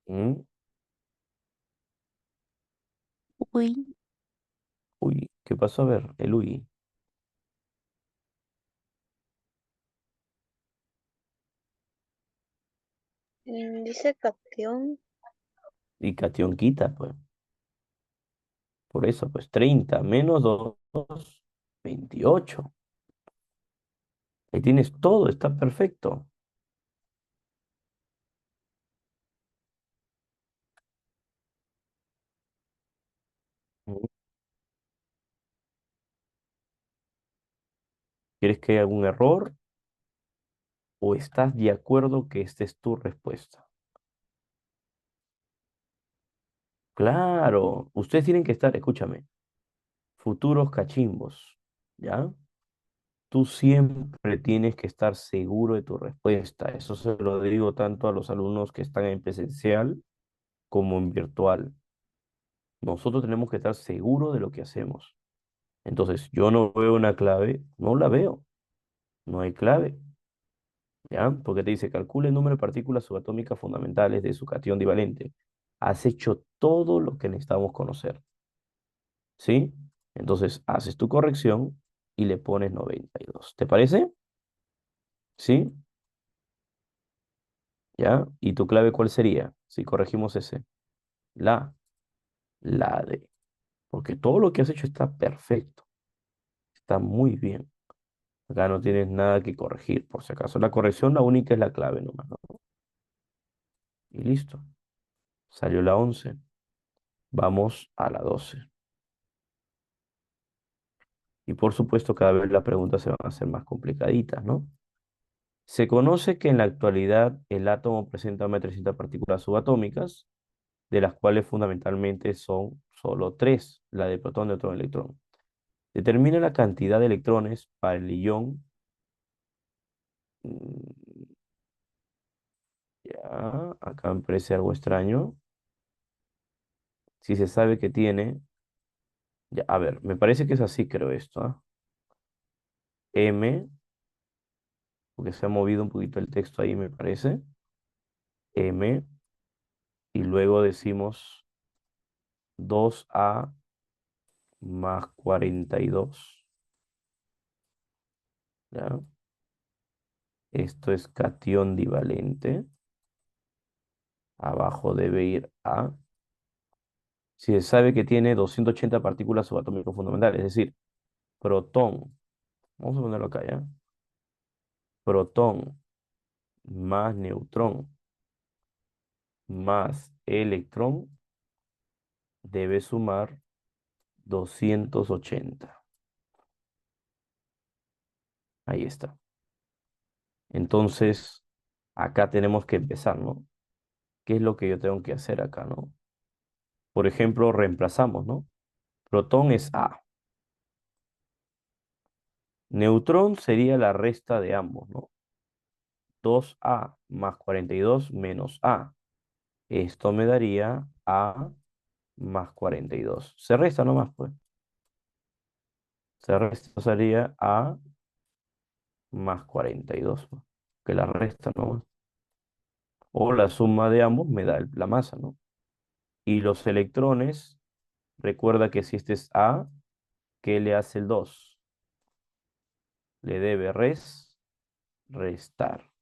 ¿Mm? Uy, Uy, ¿qué pasó? A ver, el uy. Dice cation. Y cation quita, pues. Por eso, pues 30 menos 2, 28. Ahí tienes todo, está perfecto. ¿Mm? ¿Quieres que haya algún error o estás de acuerdo que esta es tu respuesta? Claro, ustedes tienen que estar, escúchame, futuros cachimbos, ¿ya? Tú siempre tienes que estar seguro de tu respuesta. Eso se lo digo tanto a los alumnos que están en presencial como en virtual. Nosotros tenemos que estar seguros de lo que hacemos. Entonces, yo no veo una clave, no la veo, no hay clave, ¿ya? Porque te dice, calcula el número de partículas subatómicas fundamentales de su catión divalente. Has hecho todo lo que necesitamos conocer, ¿sí? Entonces, haces tu corrección y le pones 92. ¿Te parece? ¿Sí? ¿Ya? ¿Y tu clave cuál sería? Si corregimos ese. La, la D. Porque todo lo que has hecho está perfecto, está muy bien. Acá no tienes nada que corregir, por si acaso. La corrección, la única es la clave nomás, ¿no? Y listo. Salió la 11. Vamos a la 12. Y por supuesto, cada vez las preguntas se van a hacer más complicaditas, ¿no? Se conoce que en la actualidad el átomo presenta más de 300 partículas subatómicas, de las cuales fundamentalmente son solo tres, la de protón, neutrón y electrón. Determina la cantidad de electrones para el ion. mm, Ya, acá me parece algo extraño. Si se sabe que tiene, ya, a ver, me parece que es así, creo esto, ¿ah? M, porque se ha movido un poquito el texto ahí, me parece. M, y luego decimos 2A más 42. ¿Ya? Esto es catión divalente. Abajo debe ir A. Si se sabe que tiene 280 partículas subatómicas fundamentales, es decir, protón. Vamos a ponerlo acá, ¿ya? Protón más neutrón más electrón debe sumar 280. Ahí está. Entonces, acá tenemos que empezar, ¿no? ¿Qué es lo que yo tengo que hacer acá, no? Por ejemplo, reemplazamos, ¿no? Protón es A. Neutrón sería la resta de ambos, ¿no? 2A más 42 menos A. Esto me daría A más 42. Se resta nomás, pues. Se resta, sería A más 42, ¿no? Que la resta nomás. O la suma de ambos me da la masa, ¿no? Y los electrones, recuerda que si este es A, ¿qué le hace el 2? Le debe restar.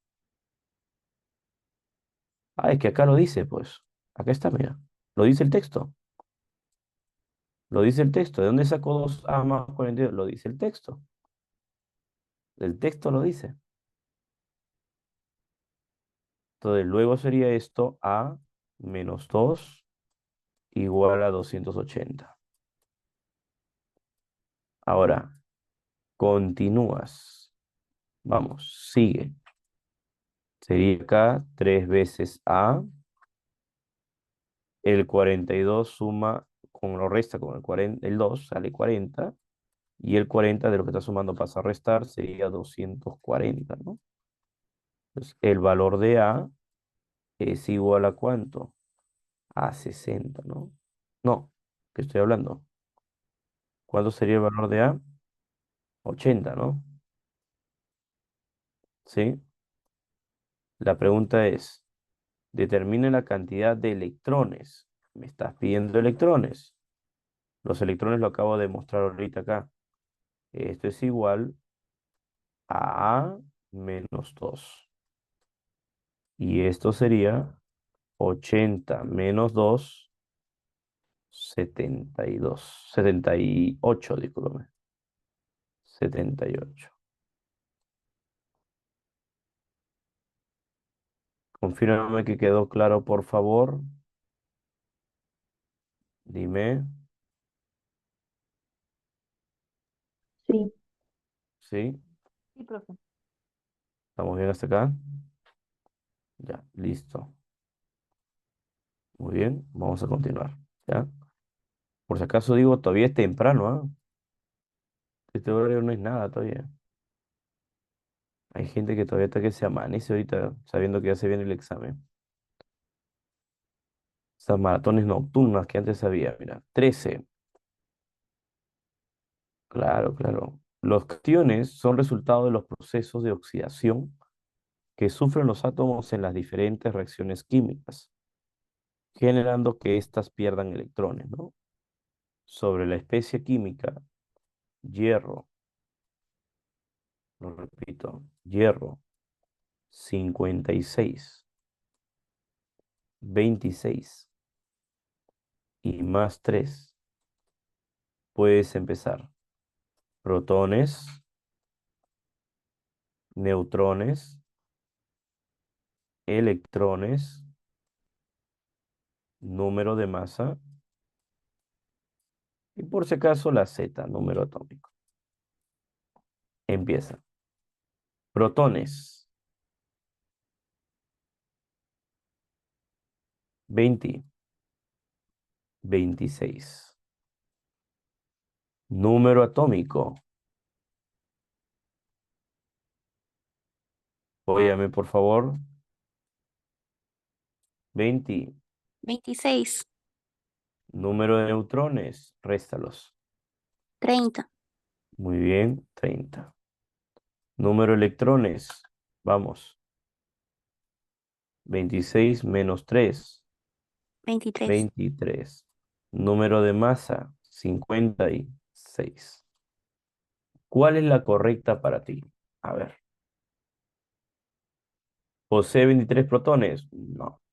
Ah, es que acá lo dice, pues. Acá está, mira. Lo dice el texto. Lo dice el texto. ¿De dónde sacó 2A más 42? Lo dice el texto. El texto lo dice. Entonces, luego sería esto A menos 2 igual a 280. Ahora, continúas. Vamos, sigue. Sería acá 3 veces A. El 42 suma, con lo resta con el 40, el 2 sale 40. Y el 40 de lo que está sumando pasa a restar, sería 240, ¿no? Entonces, el valor de A es igual a ¿cuánto? A 60, ¿no? No, ¿qué estoy hablando? ¿Cuánto sería el valor de A? 80, ¿no? ¿Sí? La pregunta es, determina la cantidad de electrones. Me estás pidiendo electrones. Los electrones lo acabo de mostrar ahorita acá. Esto es igual a A menos 2. Y esto sería 80 menos 2, 72. 78, discúlpame. 78. Confírmame que quedó claro, por favor. Dime. Sí, ¿Sí? sí, profe. ¿Estamos bien hasta acá? Ya, listo. Muy bien, vamos a continuar. ¿Ya? Por si acaso digo, todavía es temprano, ¿ah? Este horario no es nada todavía. Hay gente que todavía está que se amanece ahorita sabiendo que ya se viene el examen. Esas maratones nocturnas que antes había, mira. 13. Claro, claro. Los cationes son resultado de los procesos de oxidación que sufren los átomos en las diferentes reacciones químicas, generando que éstas pierdan electrones, ¿no? Sobre la especie química, hierro, lo repito, hierro, 56, 26 y más 3. Puedes empezar. Protones, neutrones, electrones, número de masa y por si acaso la Z, número atómico. Empieza. Protones, 20, 26. Número atómico. Óyame, por favor. 20. 26, Número de neutrones. Réstalos. 30, Muy bien, 30. Número de electrones. Vamos. 26 menos 3. 23. 23. Número de masa. 56. ¿Cuál es la correcta para ti? A ver. ¿Posee 23 protones? No.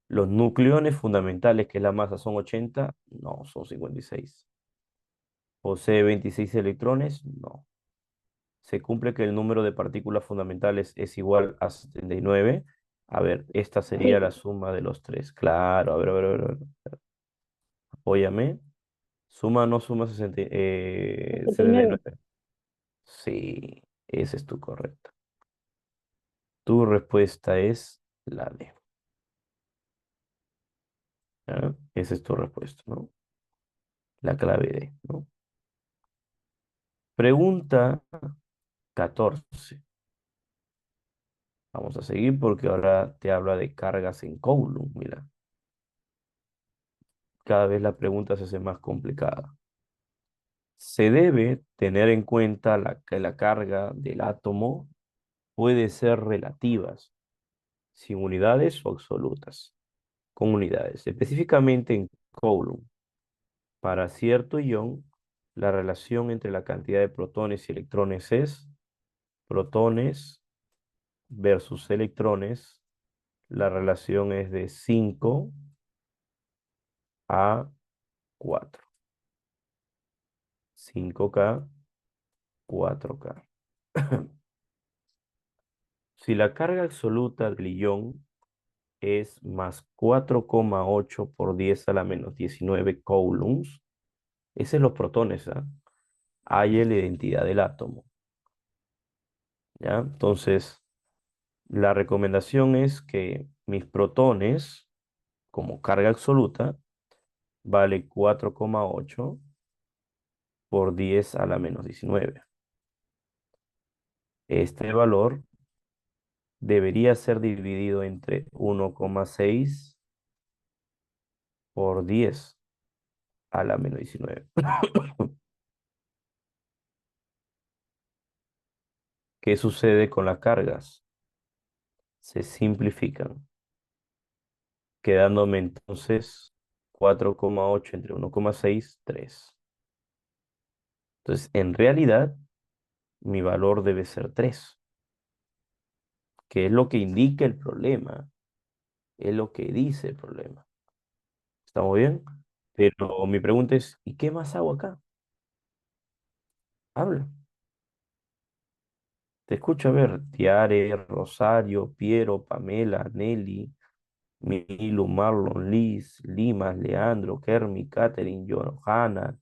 ¿Los nucleones fundamentales, que es la masa, son 80? No, son 56. ¿Posee 26 electrones? No. ¿Se cumple que el número de partículas fundamentales es igual a 79? A ver, esta sería Sí, la suma de los tres. Claro, a ver, a ver, a ver, a ver. Apóyame. ¿Suma o no suma 79. 79? Sí, ese es tu correcto. Tu respuesta es la D. ¿Ya? Esa es tu respuesta, ¿no? La clave D, ¿no? Pregunta 14. Vamos a seguir porque ahora te habla de cargas en Coulomb. Mira, cada vez la pregunta se hace más complicada. Se debe tener en cuenta que la carga del átomo puede ser relativas, sin unidades o absolutas, con unidades. Específicamente en Coulomb, para cierto ion, la relación entre la cantidad de protones y electrones es protones versus electrones. La relación es de 5 a 4. 5K, 4K. Si la carga absoluta del ion es más 4,8 por 10 a la menos 19 coulombs, ese es los protones, ¿ah? Hay la identidad del átomo. ¿Ya? Entonces, la recomendación es que mis protones, como carga absoluta, vale 4,8 por 10 a la menos 19. Este valor debería ser dividido entre 1,6 por 10 a la menos 19. ¿Qué sucede con las cargas? Se simplifican, quedándome entonces 4,8 entre 1,6, 3. Entonces, en realidad, mi valor debe ser 3, que es lo que indica el problema, es lo que dice el problema. ¿Estamos bien? Pero mi pregunta es, ¿y qué más hago acá? Habla. Te escucho a ver, Tiare, Rosario, Piero, Pamela, Nelly, Milu, Marlon, Liz, Limas, Leandro, Kermi, Catherine, Johanna,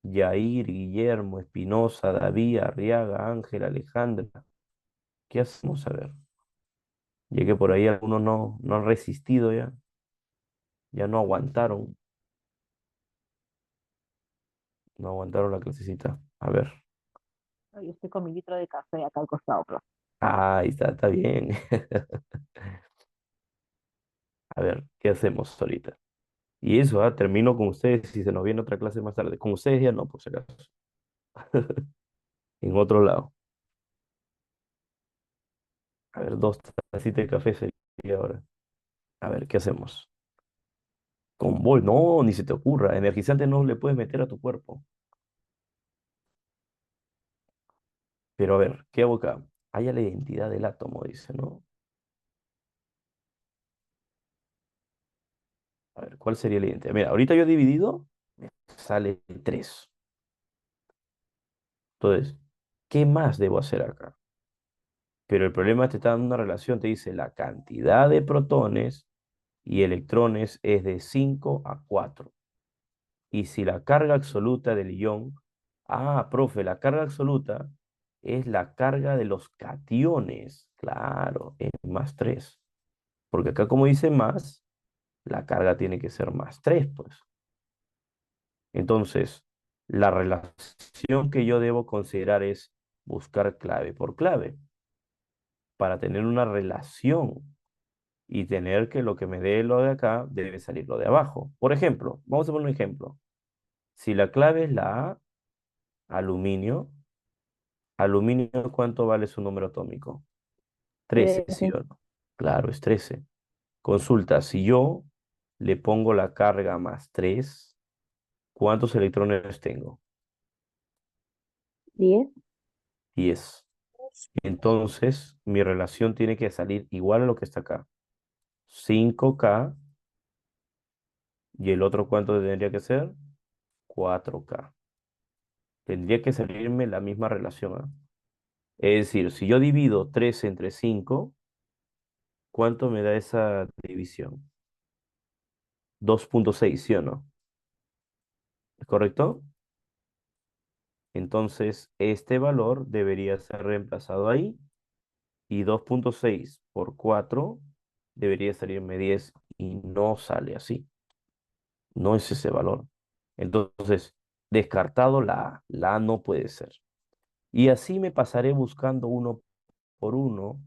Yair, Guillermo, Espinosa, David, Arriaga, Ángel, Alejandra. ¿Qué hacemos? A ver. Ya que por ahí algunos no han resistido ya, ya no aguantaron la clasecita. A ver. Yo estoy con mi litro de café acá al costado, profe. Ah, ahí está bien. A ver, ¿qué hacemos ahorita? Y eso, termino con ustedes si se nos viene otra clase más tarde. Con ustedes ya no, por si acaso. En otro lado. A ver, 2 tacitas de café sería ahora. A ver, ¿qué hacemos? Con bol, no, ni se te ocurra. Energizante no le puedes meter a tu cuerpo. Pero a ver, ¿qué hago acá? Haya la identidad del átomo, dice, ¿no? A ver, ¿cuál sería la identidad? Mira, ahorita yo he dividido, me sale 3. Entonces, ¿qué más debo hacer acá? Pero el problema es que te está dando una relación, te dice la cantidad de protones y electrones es de 5 a 4. Y si la carga absoluta del ion, profe, la carga absoluta es la carga de los cationes, claro, es más 3. Porque acá como dice más, la carga tiene que ser más 3, pues. Entonces, la relación que yo debo considerar es buscar clave por clave para tener una relación y tener que lo que me dé lo de acá debe salir lo de abajo. Por ejemplo, vamos a poner un ejemplo. Si la clave es la A, aluminio, aluminio, ¿cuánto vale su número atómico? 13, ¿sí 13. o no? Claro, es 13. Consulta, si yo le pongo la carga más 3, ¿cuántos electrones tengo? 10. 10. Entonces, mi relación tiene que salir igual a lo que está acá. 5K, y el otro, ¿cuánto tendría que ser? 4K. Tendría que salirme la misma relación, ¿ah? Es decir, si yo divido 3 entre 5, ¿cuánto me da esa división? 2,6, ¿sí o no? ¿Es correcto? Entonces, este valor debería ser reemplazado ahí y 2,6 por 4 debería salirme 10 y no sale así. No es ese valor. Entonces, descartado la A no puede ser. Y así me pasaré buscando uno por uno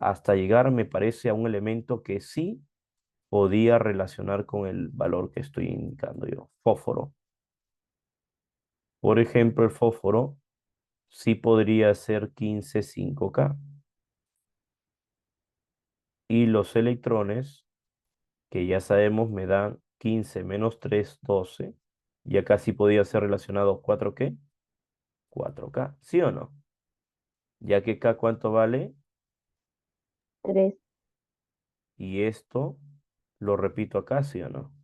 hasta llegar, me parece, a un elemento que sí podía relacionar con el valor que estoy indicando yo, fósforo. Por ejemplo, el fósforo sí podría ser 15,5K. Y los electrones, que ya sabemos, me dan 15 menos 3, 12. Y acá sí podía ser relacionado 4, ¿qué? 4K, ¿sí o no? Ya que K, ¿cuánto vale? 3. Y esto lo repito acá, ¿sí o no?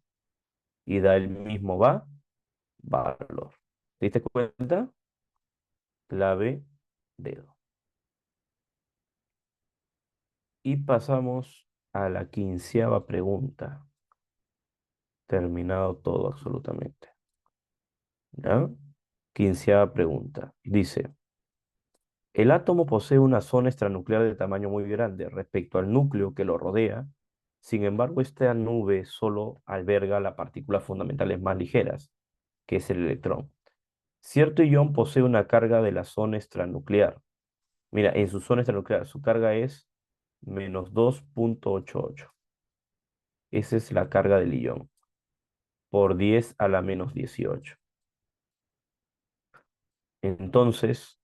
Y da el mismo valor. ¿Te diste cuenta? Clave, dedo. Y pasamos a la 15ª pregunta. Terminado todo absolutamente. ¿Ya? 15ª pregunta. Dice, El átomo posee una zona extranuclear de tamaño muy grande respecto al núcleo que lo rodea. Sin embargo, esta nube solo alberga las partículas fundamentales más ligeras, que es el electrón. Cierto ion posee una carga de la zona extranuclear. Mira, en su zona extranuclear, su carga es -2,88. Esa es la carga del ion, por 10 a la -18. Entonces,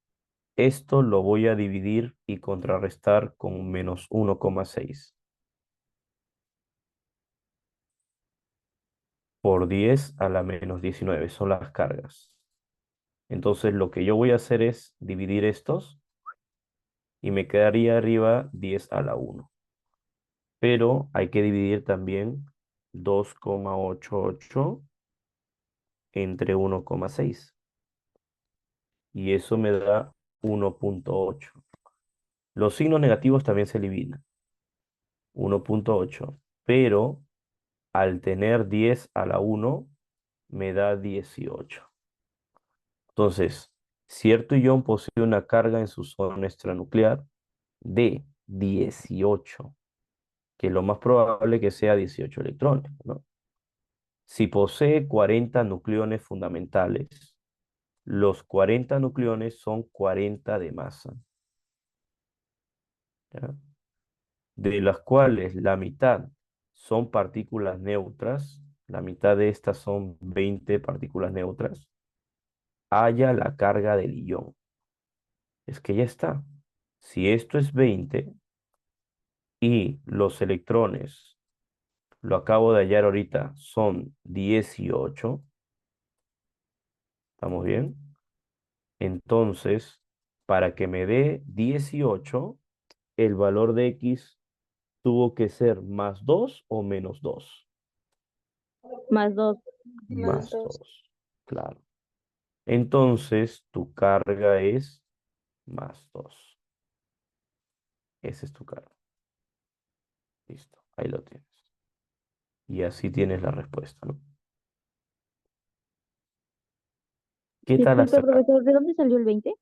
esto lo voy a dividir y contrarrestar con -1,6 por 10 a la -19. Son las cargas. Entonces, lo que yo voy a hacer es dividir estos y me quedaría arriba 10 a la 1. Pero hay que dividir también 2,88 entre 1,6. Y eso me da 1,8. Los signos negativos también se eliminan. 1,8. Pero al tener 10 a la 1, me da 18. Entonces, cierto ion posee una carga en su zona extranuclear de 18, que lo más probable que sea 18 electrones, ¿no? Si posee 40 nucleones fundamentales, los 40 nucleones son 40 de masa, ¿ya? De las cuales la mitad son partículas neutras, la mitad de estas son 20 partículas neutras, haya la carga del ion. Es que ya está. Si esto es 20 y los electrones, lo acabo de hallar ahorita, son 18, ¿estamos bien? Entonces, para que me dé 18, el valor de X tuvo que ser +2 o -2. +2. Más Más dos. 2, claro. Entonces, tu carga es +2. Esa es tu carga. Listo, ahí lo tienes. Y así tienes la respuesta, ¿no? ¿Qué tal Disculpe, hasta acá? profesor, ¿de dónde salió el 20?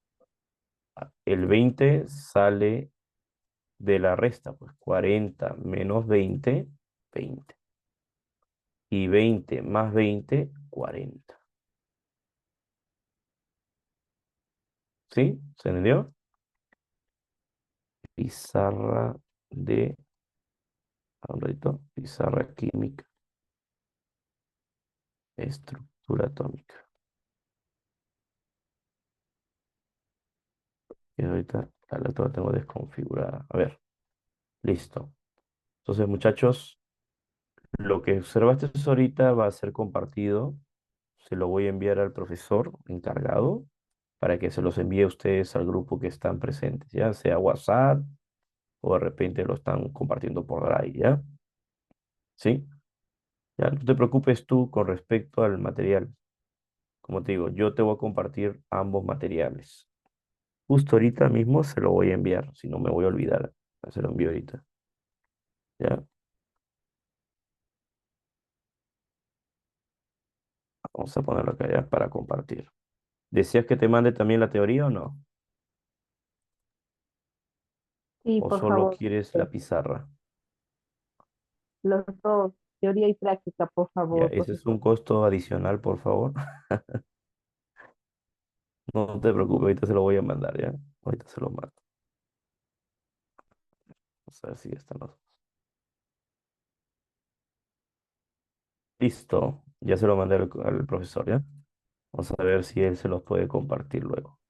El 20 sale de la resta, pues 40 menos 20, 20. Y 20 más 20, 40. ¿Sí? ¿Se entendió? Pizarra de, un ratito, pizarra química, estructura atómica. Y ahorita la lectura tengo desconfigurada. A ver, listo. Entonces, muchachos, lo que observaste ahorita va a ser compartido. Se lo voy a enviar al profesor encargado para que se los envíe a ustedes al grupo que están presentes, ya sea WhatsApp o de repente lo están compartiendo por Drive, ¿ya? ¿Sí? Ya, no te preocupes tú con respecto al material. Como te digo, yo te voy a compartir ambos materiales. Justo ahorita mismo se lo voy a enviar, si no me voy a olvidar. Se lo envío ahorita. ¿Ya? Vamos a ponerlo acá ya para compartir. ¿Decías que te mande también la teoría o no? Sí, ¿O por solo favor. quieres la pizarra? Los dos, teoría y práctica, por Ya, favor, ese es un profesor. costo adicional, por favor. No te preocupes, ahorita se lo voy a mandar, ¿ya? Ahorita se lo mando. Vamos a ver si ya están los dos. Listo, ya se lo mandé al profesor, ¿ya? Vamos a ver si él se los puede compartir luego.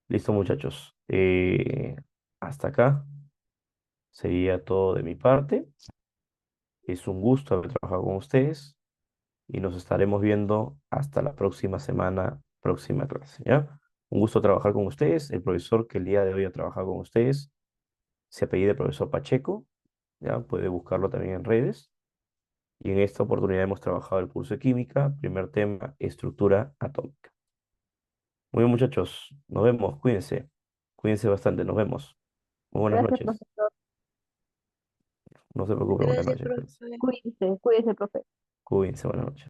Listo, muchachos. Hasta acá sería todo de mi parte. Es un gusto haber trabajado con ustedes y nos estaremos viendo hasta la próxima semana, próxima clase, ¿ya? Un gusto trabajar con ustedes. El profesor que el día de hoy ha trabajado con ustedes se apellida profesor Pacheco, ¿ya? Puede buscarlo también en redes. Y en esta oportunidad hemos trabajado el curso de química, primer tema, estructura atómica. Muy bien, muchachos, nos vemos, cuídense. Cuídense bastante, nos vemos. Muy buenas Gracias, noches. profesor. No se preocupen, buenas Gracias, noches. profe. Cuídese, cuídese, profesor. Cuídense, buenas noches.